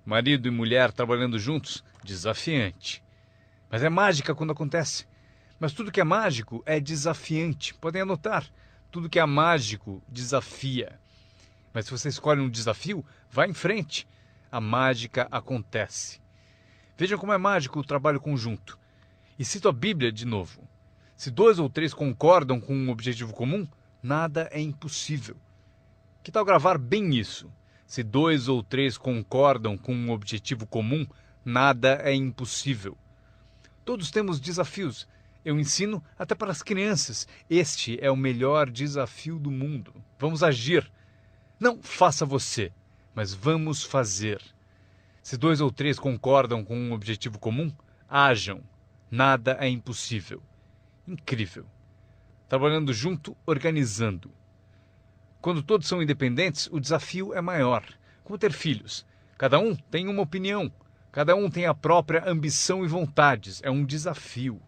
Marido e mulher trabalhando juntos, desafiante. Mas é mágica quando acontece. Mas tudo que é mágico é desafiante. Podem anotar. Tudo que é mágico desafia. Mas se você escolhe um desafio, vá em frente. A mágica acontece. Vejam como é mágico o trabalho conjunto. E cito a Bíblia de novo. Se 2 ou 3 concordam com um objetivo comum, nada é impossível. Que tal gravar bem isso? Se 2 ou 3 concordam com um objetivo comum, nada é impossível. Todos temos desafios. Eu ensino até para as crianças. Este é o melhor desafio do mundo. Vamos agir. Não faça você, mas vamos fazer. Se 2 ou 3 concordam com um objetivo comum, hajam. Nada é impossível. Incrível. Trabalhando junto, organizando. Quando todos são independentes, o desafio é maior. Como ter filhos. Cada um tem uma opinião. Cada um tem a própria ambição e vontades. É um desafio.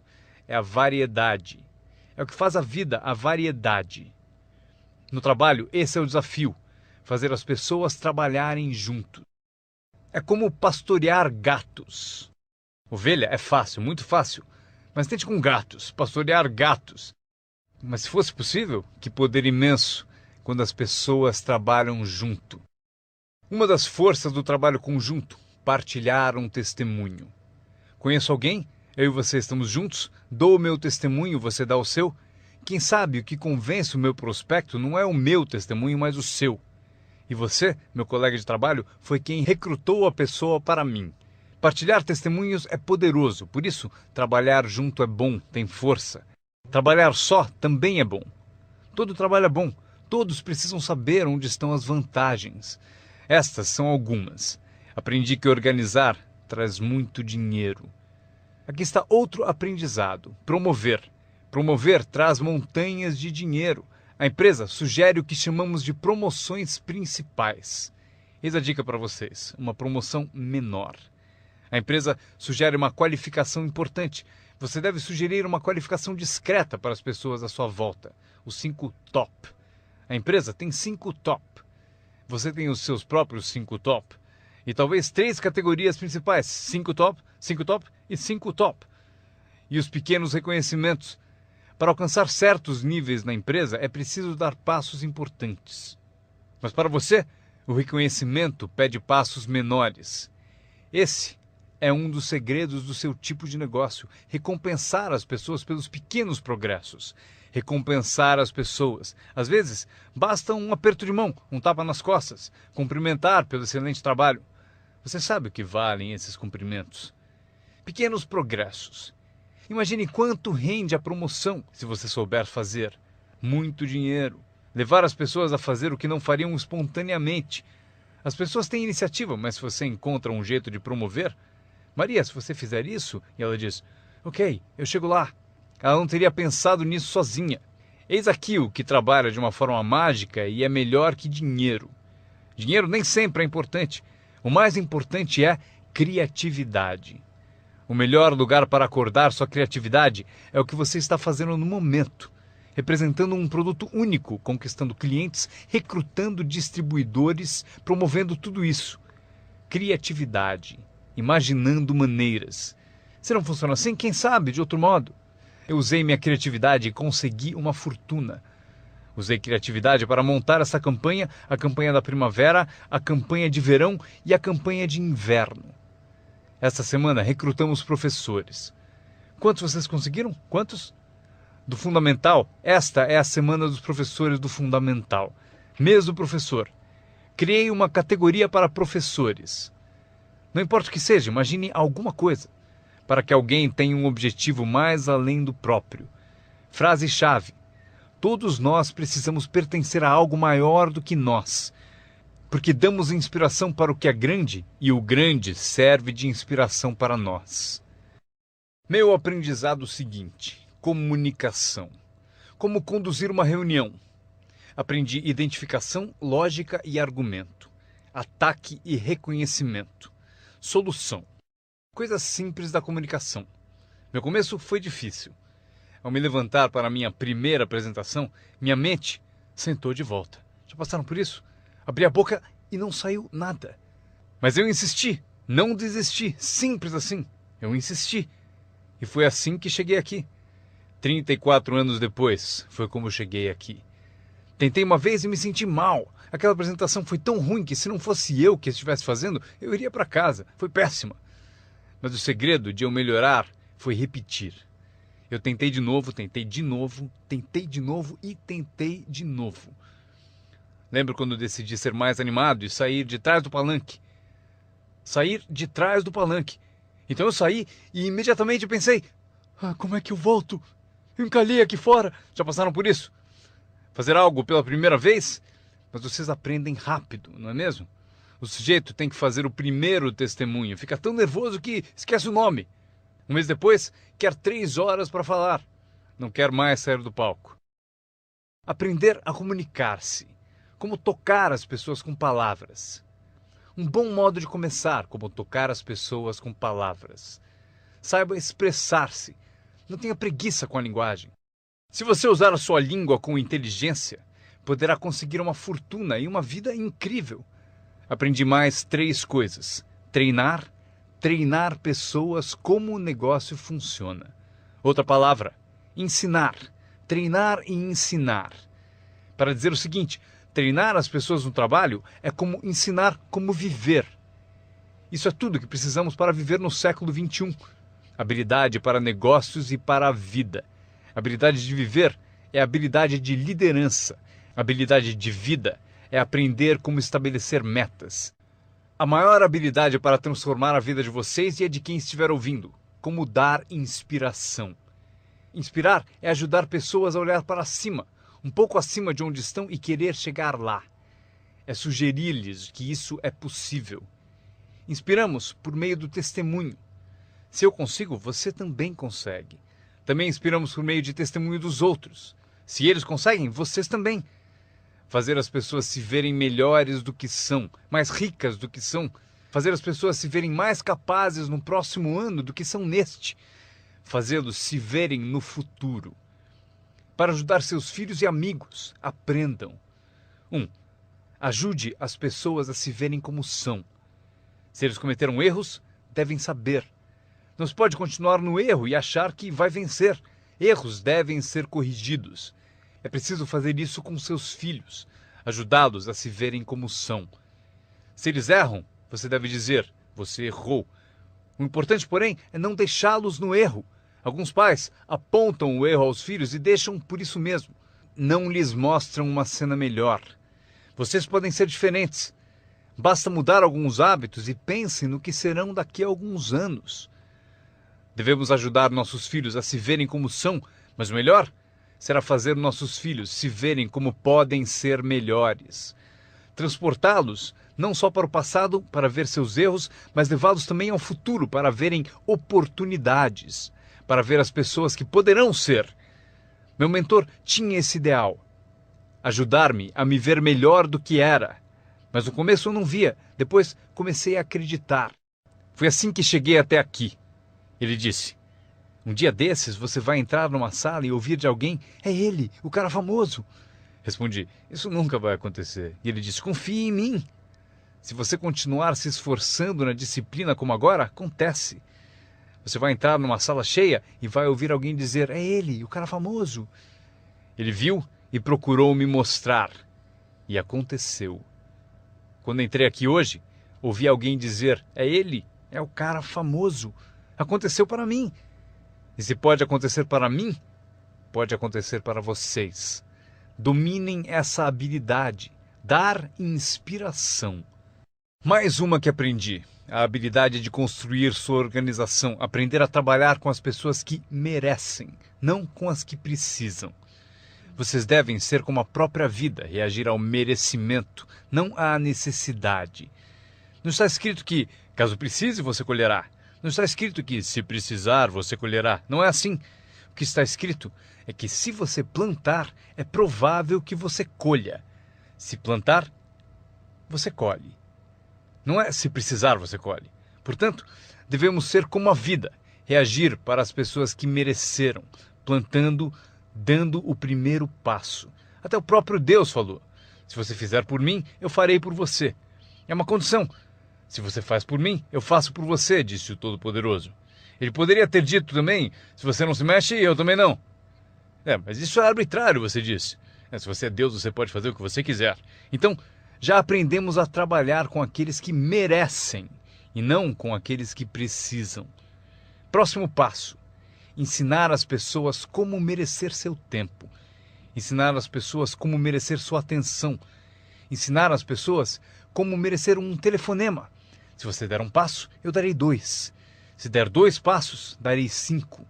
É a variedade. É o que faz a vida, a variedade. No trabalho, esse é o desafio. Fazer as pessoas trabalharem juntos. É como pastorear gatos. Ovelha é fácil, muito fácil. Mas tente com gatos, pastorear gatos. Mas se fosse possível, que poder imenso quando as pessoas trabalham junto. Uma das forças do trabalho conjunto, partilhar um testemunho. Conheço alguém? Eu e você estamos juntos? Dou o meu testemunho, você dá o seu? Quem sabe o que convence o meu prospecto não é o meu testemunho, mas o seu. E você, meu colega de trabalho, foi quem recrutou a pessoa para mim. Partilhar testemunhos é poderoso, por isso trabalhar junto é bom, tem força. Trabalhar só também é bom. Todo trabalho é bom, todos precisam saber onde estão as vantagens. Estas são algumas. Aprendi que organizar traz muito dinheiro. Aqui está outro aprendizado, promover. Promover traz montanhas de dinheiro. A empresa sugere o que chamamos de promoções principais. Eis a dica para vocês, uma promoção menor. A empresa sugere uma qualificação importante. Você deve sugerir uma qualificação discreta para as pessoas à sua volta. Os 5 top. A empresa tem 5 top. Você tem os seus próprios 5 top. E talvez 3 categorias principais. 5 top, 5 top e 5 top. E os pequenos reconhecimentos. Para alcançar certos níveis na empresa, é preciso dar passos importantes. Mas para você, o reconhecimento pede passos menores. Esse é um dos segredos do seu tipo de negócio. Recompensar as pessoas pelos pequenos progressos. Recompensar as pessoas. Às vezes, basta um aperto de mão, um tapa nas costas. Cumprimentar pelo excelente trabalho. Você sabe o que valem esses cumprimentos. Pequenos progressos. Imagine quanto rende a promoção se você souber fazer. Muito dinheiro. Levar as pessoas a fazer o que não fariam espontaneamente. As pessoas têm iniciativa, mas se você encontra um jeito de promover... Maria, se você fizer isso... E ela diz, ok, eu chego lá. Ela não teria pensado nisso sozinha. Eis aqui o que trabalha de uma forma mágica e é melhor que dinheiro. Dinheiro nem sempre é importante. O mais importante é criatividade. O melhor lugar para acordar sua criatividade é o que você está fazendo no momento. Representando um produto único, conquistando clientes, recrutando distribuidores, promovendo tudo isso. Criatividade. Imaginando maneiras. Se não funciona assim, quem sabe de outro modo? Eu usei minha criatividade e consegui uma fortuna. Usei criatividade para montar essa campanha, a campanha da primavera, a campanha de verão e a campanha de inverno. Esta semana recrutamos professores. Quantos vocês conseguiram? Quantos? Do Fundamental, esta é a semana dos professores do Fundamental. Mês do professor. Criei uma categoria para professores. Não importa o que seja, imagine alguma coisa. Para que alguém tenha um objetivo mais além do próprio. Frase-chave. Todos nós precisamos pertencer a algo maior do que nós. Porque damos inspiração para o que é grande e o grande serve de inspiração para nós. Meu aprendizado seguinte. Comunicação. Como conduzir uma reunião. Aprendi identificação, lógica e argumento. Ataque e reconhecimento. Solução. Coisas simples da comunicação. Meu começo foi difícil. Ao me levantar para a minha primeira apresentação, minha mente sentou de volta. Já passaram por isso? Abri a boca e não saiu nada. Mas eu insisti, não desisti, simples assim. Eu insisti. E foi assim que cheguei aqui. 34 anos depois, foi como eu cheguei aqui. Tentei uma vez e me senti mal. Aquela apresentação foi tão ruim que se não fosse eu que estivesse fazendo, eu iria para casa. Foi péssima. Mas o segredo de eu melhorar foi repetir. Eu tentei de novo, tentei de novo, tentei de novo e tentei de novo. Lembro quando decidi ser mais animado e sair de trás do palanque. Sair de trás do palanque. Então eu saí e imediatamente pensei, como é que eu volto? Eu encalhei aqui fora. Já passaram por isso? Fazer algo pela primeira vez? Mas vocês aprendem rápido, não é mesmo? O sujeito tem que fazer o primeiro testemunho. Fica tão nervoso que esquece o nome. Um mês depois, quer 3 horas para falar. Não quer mais sair do palco. Aprender a comunicar-se. Como tocar as pessoas com palavras. Um bom modo de começar, como tocar as pessoas com palavras. Saiba expressar-se. Não tenha preguiça com a linguagem. Se você usar a sua língua com inteligência, poderá conseguir uma fortuna e uma vida incrível. Aprendi mais 3 coisas. Treinar pessoas como o negócio funciona. Outra palavra, ensinar. Treinar e ensinar. Para dizer o seguinte, treinar as pessoas no trabalho é como ensinar como viver. Isso é tudo que precisamos para viver no século XXI. Habilidade para negócios e para a vida. Habilidade de viver é habilidade de liderança. Habilidade de vida é aprender como estabelecer metas. A maior habilidade para transformar a vida de vocês e a de quem estiver ouvindo. Como dar inspiração. Inspirar é ajudar pessoas a olhar para cima, um pouco acima de onde estão e querer chegar lá. É sugerir-lhes que isso é possível. Inspiramos por meio do testemunho. Se eu consigo, você também consegue. Também inspiramos por meio de testemunho dos outros. Se eles conseguem, vocês também. Fazer as pessoas se verem melhores do que são, mais ricas do que são. Fazer as pessoas se verem mais capazes no próximo ano do que são neste. Fazê-los se verem no futuro. Para ajudar seus filhos e amigos, aprendam. 1. Ajude as pessoas a se verem como são. Se eles cometeram erros, devem saber. Não se pode continuar no erro e achar que vai vencer. Erros devem ser corrigidos. É preciso fazer isso com seus filhos, ajudá-los a se verem como são. Se eles erram, você deve dizer, você errou. O importante, porém, é não deixá-los no erro. Alguns pais apontam o erro aos filhos e deixam por isso mesmo. Não lhes mostram uma cena melhor. Vocês podem ser diferentes. Basta mudar alguns hábitos e pensem no que serão daqui a alguns anos. Devemos ajudar nossos filhos a se verem como são, mas o melhor será fazer nossos filhos se verem como podem ser melhores. Transportá-los não só para o passado para ver seus erros, mas levá-los também ao futuro para verem oportunidades, para ver as pessoas que poderão ser. Meu mentor tinha esse ideal, ajudar-me a me ver melhor do que era. Mas no começo eu não via, depois comecei a acreditar. Foi assim que cheguei até aqui. Ele disse, um dia desses você vai entrar numa sala e ouvir de alguém, é ele, o cara famoso. Respondi, isso nunca vai acontecer. E ele disse, confie em mim. Se você continuar se esforçando na disciplina como agora, acontece. Você vai entrar numa sala cheia e vai ouvir alguém dizer, é ele, o cara famoso. Ele viu e procurou me mostrar. E aconteceu. Quando entrei aqui hoje, ouvi alguém dizer, é ele, é o cara famoso. Aconteceu para mim. E se pode acontecer para mim, pode acontecer para vocês. Dominem essa habilidade, dar inspiração. Mais uma que aprendi, a habilidade de construir sua organização, aprender a trabalhar com as pessoas que merecem, não com as que precisam. Vocês devem ser como a própria vida, reagir ao merecimento, não à necessidade. Não está escrito que, caso precise, você colherá. Não está escrito que, se precisar, você colherá. Não é assim. O que está escrito é que, se você plantar, é provável que você colha. Se plantar, você colhe. Não é se precisar, você colhe. Portanto, devemos ser como a vida, reagir para as pessoas que mereceram, plantando, dando o primeiro passo, Até o próprio Deus falou: se você fizer por mim, eu farei por você. É uma condição. Se você faz por mim, eu faço por você, disse o Todo-Poderoso. Ele poderia ter dito também: se você não se mexe, eu também não. Mas isso é arbitrário, você disse. Se você é Deus, você pode fazer o que você quiser. Então, já aprendemos a trabalhar com aqueles que merecem e não com aqueles que precisam. Próximo passo: ensinar as pessoas como merecer seu tempo. Ensinar as pessoas como merecer sua atenção. Ensinar as pessoas como merecer um telefonema. Se você der um passo, eu darei 2. Se der 2 passos, darei 5.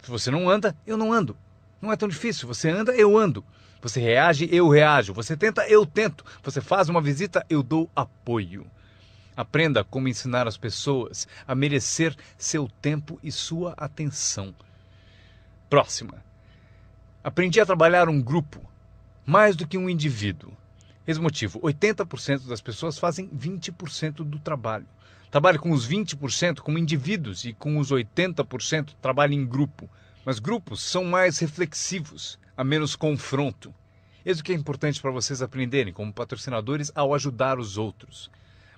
Se você não anda, eu não ando. Não é tão difícil. Você anda, eu ando. Você reage, eu reajo. Você tenta, eu tento. Você faz uma visita, eu dou apoio. Aprenda como ensinar as pessoas a merecer seu tempo e sua atenção. Próxima. Aprendi a trabalhar um grupo, mais do que um indivíduo. Esse motivo: 80% das pessoas fazem 20% do trabalho. Trabalhe com os 20% como indivíduos e com os 80% trabalhe em grupo. Mas grupos são mais reflexivos, há menos confronto. Isso que é importante para vocês aprenderem como patrocinadores ao ajudar os outros.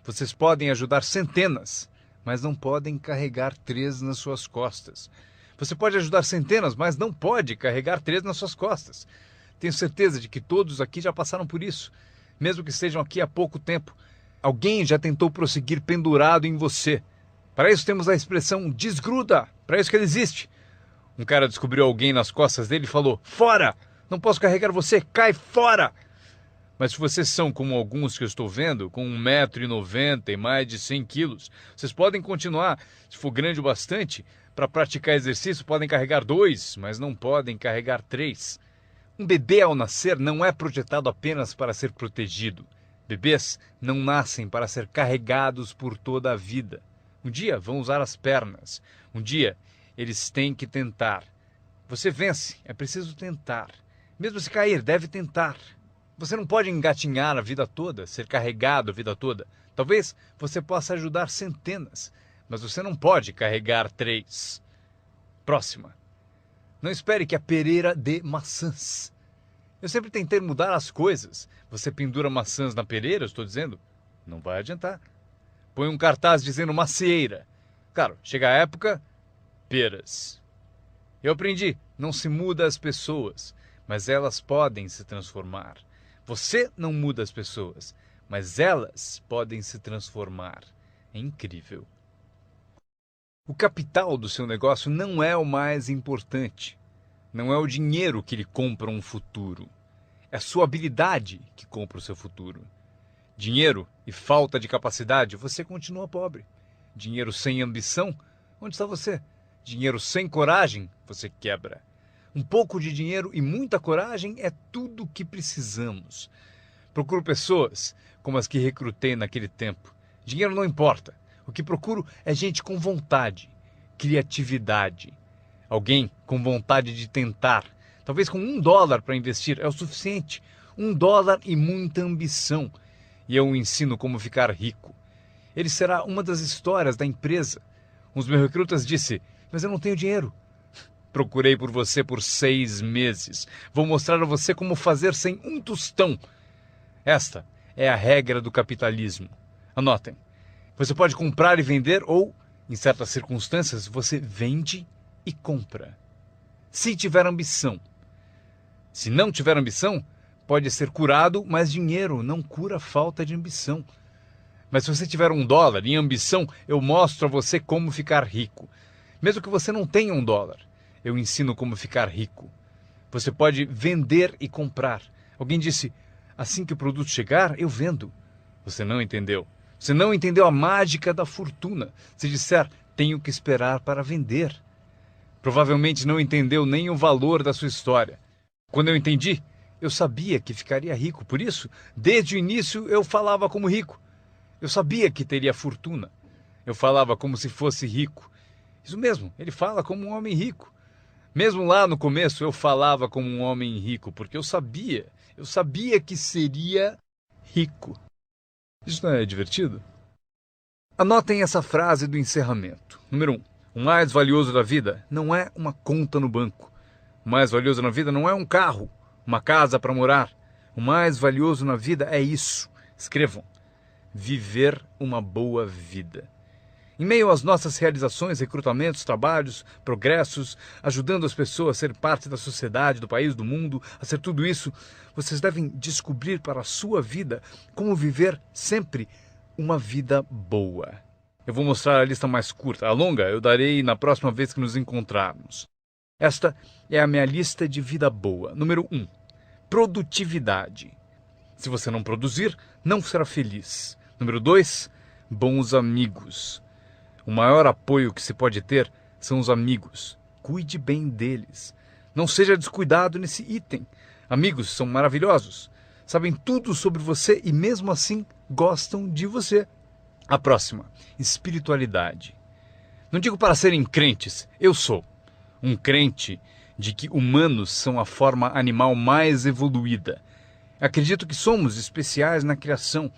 Vocês podem ajudar centenas, mas não podem carregar 3 nas suas costas. Você pode ajudar centenas, mas não pode carregar 3 nas suas costas. Tenho certeza de que todos aqui já passaram por isso. Mesmo que estejam aqui há pouco tempo, alguém já tentou prosseguir pendurado em você. Para isso temos a expressão desgruda, para isso que ele existe. Um cara descobriu alguém nas costas dele e falou: fora! Não posso carregar você, cai fora! Mas se vocês são como alguns que eu estou vendo, com 1,90 m e mais de 100 quilos, vocês podem continuar, se for grande o bastante, para praticar exercício podem carregar 2, mas não podem carregar 3. Um bebê ao nascer não é projetado apenas para ser protegido. Bebês não nascem para ser carregados por toda a vida. Um dia vão usar as pernas. Um dia eles têm que tentar. Você vence, é preciso tentar. Mesmo se cair, deve tentar. Você não pode engatinhar a vida toda, ser carregado a vida toda. Talvez você possa ajudar centenas, mas você não pode carregar 3. Próxima. Não espere que a pereira dê maçãs. Eu sempre tentei mudar as coisas. Você pendura maçãs na pereira, estou dizendo? Não vai adiantar. Põe um cartaz dizendo macieira. Claro, chega a época, peras. Eu aprendi, não se muda as pessoas, mas elas podem se transformar. Você não muda as pessoas, mas elas podem se transformar. É incrível. O capital do seu negócio não é o mais importante. Não é o dinheiro que lhe compra um futuro. É a sua habilidade que compra o seu futuro. Dinheiro e falta de capacidade, você continua pobre. Dinheiro sem ambição, onde está você? Dinheiro sem coragem, você quebra. Um pouco de dinheiro e muita coragem é tudo o que precisamos. Procuro pessoas como as que recrutei naquele tempo. Dinheiro não importa. O que procuro é gente com vontade, criatividade. Alguém com vontade de tentar. Talvez com $1 para investir é o suficiente. $1 e muita ambição. E eu o ensino como ficar rico. Ele será uma das histórias da empresa. Um dos meus recrutas disse: mas eu não tenho dinheiro. Procurei por você por 6 meses. Vou mostrar a você como fazer sem um tostão. Esta é a regra do capitalismo. Anotem. Você pode comprar e vender ou, em certas circunstâncias, você vende e compra. Se tiver ambição. Se não tiver ambição, pode ser curado, mas dinheiro não cura a falta de ambição. Mas se você tiver $1 em ambição, eu mostro a você como ficar rico. Mesmo que você não tenha $1, eu ensino como ficar rico. Você pode vender e comprar. Alguém disse: assim que o produto chegar, eu vendo. Você não entendeu. Você não entendeu a mágica da fortuna. Se disser: tenho que esperar para vender. Provavelmente não entendeu nem o valor da sua história. Quando eu entendi, eu sabia que ficaria rico. Por isso, desde o início, eu falava como rico. Eu sabia que teria fortuna. Eu falava como se fosse rico. Isso mesmo, ele fala como um homem rico. Mesmo lá no começo, eu falava como um homem rico, porque eu sabia que seria rico. Isso não é divertido? Anotem essa frase do encerramento. Número 1. O mais valioso da vida não é uma conta no banco. O mais valioso na vida não é um carro. O uma casa para morar. O mais valioso na vida é isso. Escrevam: viver uma boa vida. Em meio às nossas realizações, recrutamentos, trabalhos, progressos, ajudando as pessoas a ser parte da sociedade, do país, do mundo, a ser tudo isso, vocês devem descobrir para a sua vida como viver sempre uma vida boa. Eu vou mostrar a lista mais curta. A longa eu darei na próxima vez que nos encontrarmos. Esta é a minha lista de vida boa. Número 1. Produtividade. Se você não produzir, não será feliz. Número 2. Bons amigos. O maior apoio que se pode ter são os amigos. Cuide bem deles. Não seja descuidado nesse item. Amigos são maravilhosos. Sabem tudo sobre você e mesmo assim gostam de você. A próxima, espiritualidade. Não digo para serem crentes, eu sou um crente de que humanos são a forma animal mais evoluída. Acredito que somos especiais na criação.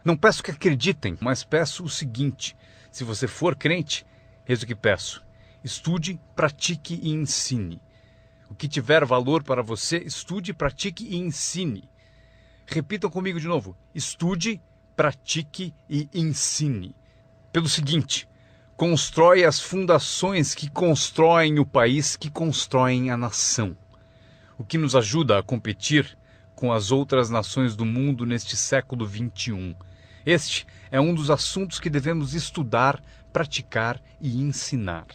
Não peço que acreditem, mas peço o seguinte: se você for crente, eis o que peço: estude, pratique e ensine. O que tiver valor para você, estude, pratique e ensine. Repitam comigo de novo: estude, pratique e ensine. Pelo seguinte: constrói as fundações que constroem o país, que constroem a nação. O que nos ajuda a competir com as outras nações do mundo neste século XXI. Este é um dos assuntos que devemos estudar, praticar e ensinar.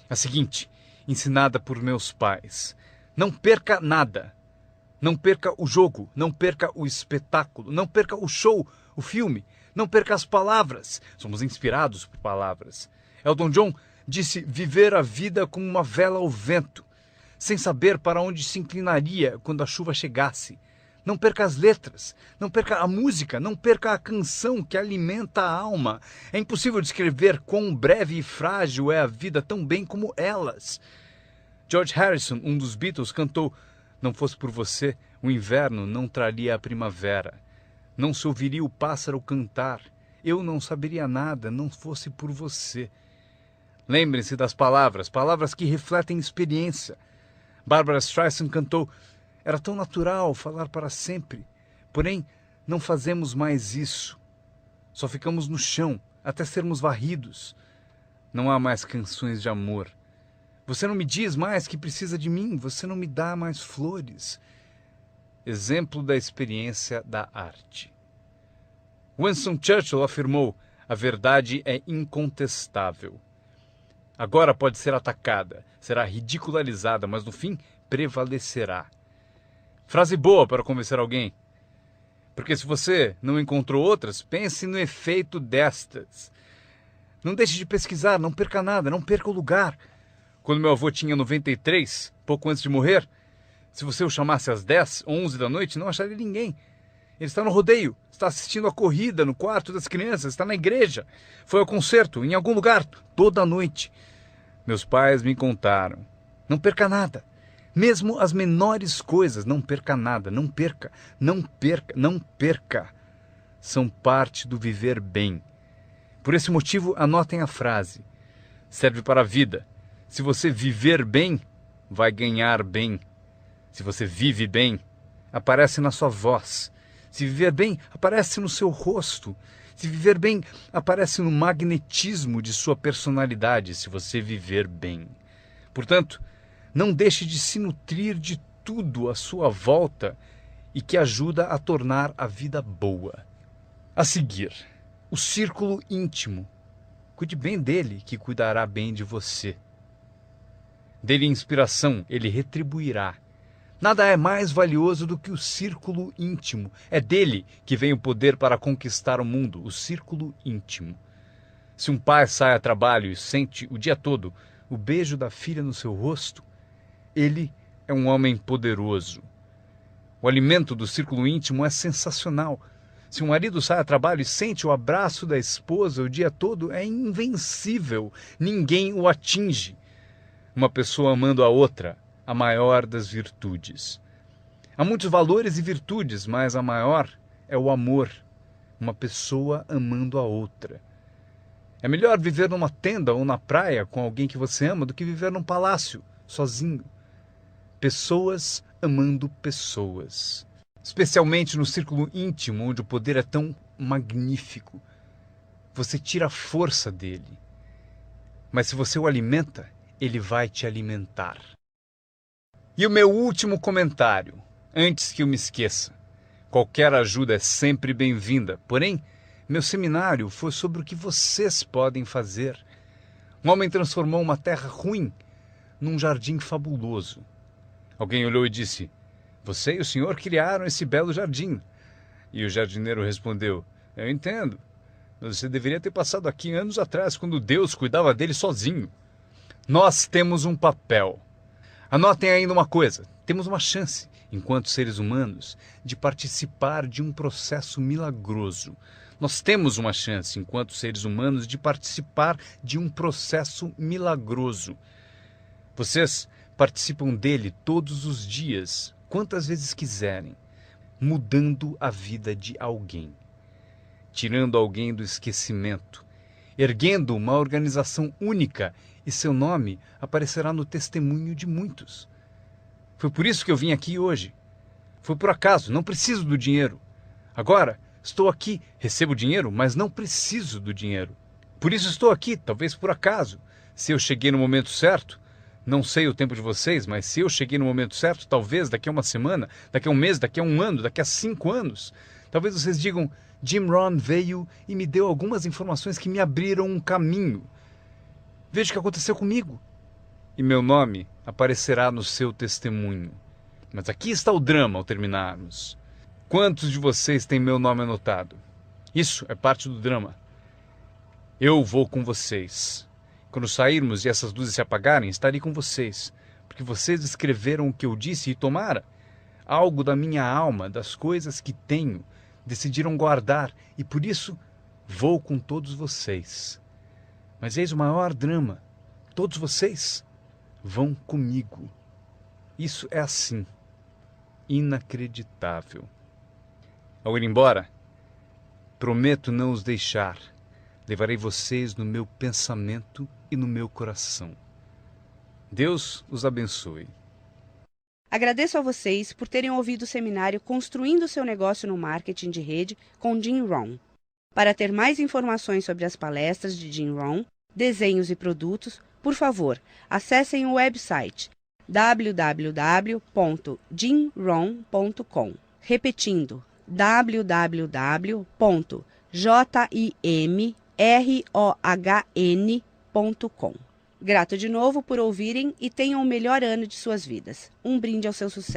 A seguinte, ensinada por meus pais: não perca nada. Não perca o jogo, não perca o espetáculo, não perca o show, o filme, não perca as palavras. Somos inspirados por palavras. Elton John disse viver a vida como uma vela ao vento, sem saber para onde se inclinaria quando a chuva chegasse. Não perca as letras, não perca a música, não perca a canção que alimenta a alma. É impossível descrever quão breve e frágil é a vida tão bem como elas. George Harrison, um dos Beatles, cantou: não fosse por você, o inverno não traria a primavera. Não se ouviria o pássaro cantar. Eu não saberia nada, não fosse por você. Lembrem-se das palavras, palavras que refletem experiência. Barbra Streisand cantou: era tão natural falar para sempre. Porém, não fazemos mais isso. Só ficamos no chão, até sermos varridos. Não há mais canções de amor. Você não me diz mais que precisa de mim, você não me dá mais flores. Exemplo da experiência da arte. Winston Churchill afirmou: a verdade é incontestável. Agora pode ser atacada, será ridicularizada, mas no fim prevalecerá. Frase boa para convencer alguém. Porque se você não encontrou outras, pense no efeito destas. Não deixe de pesquisar, não perca nada, não perca o lugar. Quando meu avô tinha 93, pouco antes de morrer, se você o chamasse às 10, 11 da noite, não acharia ninguém. Ele está no rodeio, está assistindo a corrida no quarto das crianças, está na igreja, foi ao concerto, em algum lugar, toda a noite. Meus pais me contaram: não perca nada. Mesmo as menores coisas, não perca nada, não perca, não perca, não perca. São parte do viver bem. Por esse motivo, anotem a frase. Serve para a vida. Se você viver bem, vai ganhar bem. Se você vive bem, aparece na sua voz. Se viver bem, aparece no seu rosto. Se viver bem, aparece no magnetismo de sua personalidade, se você viver bem. Portanto, não deixe de se nutrir de tudo à sua volta e que ajuda a tornar a vida boa. A seguir, o círculo íntimo. Cuide bem dele, que cuidará bem de você. Dê-lhe inspiração, ele retribuirá. Nada é mais valioso do que o círculo íntimo. É dele que vem o poder para conquistar o mundo, o círculo íntimo. Se um pai sai a trabalho e sente o dia todo o beijo da filha no seu rosto, ele é um homem poderoso. O alimento do círculo íntimo é sensacional. Se um marido sai a trabalho e sente o abraço da esposa o dia todo, é invencível. Ninguém o atinge. Uma pessoa amando a outra, a maior das virtudes. Há muitos valores e virtudes, mas a maior é o amor. Uma pessoa amando a outra. É melhor viver numa tenda ou na praia com alguém que você ama do que viver num palácio, sozinho. Pessoas amando pessoas. Especialmente no círculo íntimo, onde o poder é tão magnífico. Você tira a força dele. Mas se você o alimenta, ele vai te alimentar. E o meu último comentário, antes que eu me esqueça. Qualquer ajuda é sempre bem-vinda. Porém, meu seminário foi sobre o que vocês podem fazer. Um homem transformou uma terra ruim num jardim fabuloso. Alguém olhou e disse: "Você e o senhor criaram esse belo jardim." E o jardineiro respondeu: "Eu entendo. Mas você deveria ter passado aqui anos atrás, quando Deus cuidava dele sozinho." Nós temos um papel. Anotem ainda uma coisa. Temos uma chance, enquanto seres humanos, de participar de um processo milagroso. Nós temos uma chance, enquanto seres humanos, de participar de um processo milagroso. Vocês participam dele todos os dias, quantas vezes quiserem, mudando a vida de alguém, tirando alguém do esquecimento, erguendo uma organização única, e seu nome aparecerá no testemunho de muitos. Foi por isso que eu vim aqui hoje. Foi por acaso, não preciso do dinheiro. Agora, estou aqui, recebo dinheiro, mas não preciso do dinheiro. Por isso estou aqui, talvez por acaso. Se eu cheguei no momento certo, não sei o tempo de vocês, mas se eu cheguei no momento certo, talvez daqui a uma semana, daqui a um mês, daqui a um ano, daqui a 5 anos, talvez vocês digam: Jim Rohn veio e me deu algumas informações que me abriram um caminho. Veja o que aconteceu comigo. E meu nome aparecerá no seu testemunho. Mas aqui está o drama ao terminarmos. Quantos de vocês têm meu nome anotado? Isso é parte do drama. Eu vou com vocês. Quando sairmos e essas luzes se apagarem, estarei com vocês. Porque vocês escreveram o que eu disse e tomara algo da minha alma, das coisas que tenho, decidiram guardar. E por isso vou com todos vocês. Mas eis o maior drama. Todos vocês vão comigo. Isso é assim. Inacreditável. Ao ir embora, prometo não os deixar. Levarei vocês no meu pensamento e no meu coração. Deus os abençoe. Agradeço a vocês por terem ouvido o seminário Construindo seu Negócio no Marketing de Rede com Jim Rohn. Para ter mais informações sobre as palestras de Jim Rohn, desenhos e produtos, por favor, acessem o website www.jimrohn.com. Repetindo, www.jimrohn.com. Grato de novo por ouvirem e tenham o melhor ano de suas vidas. Um brinde ao seu sucesso.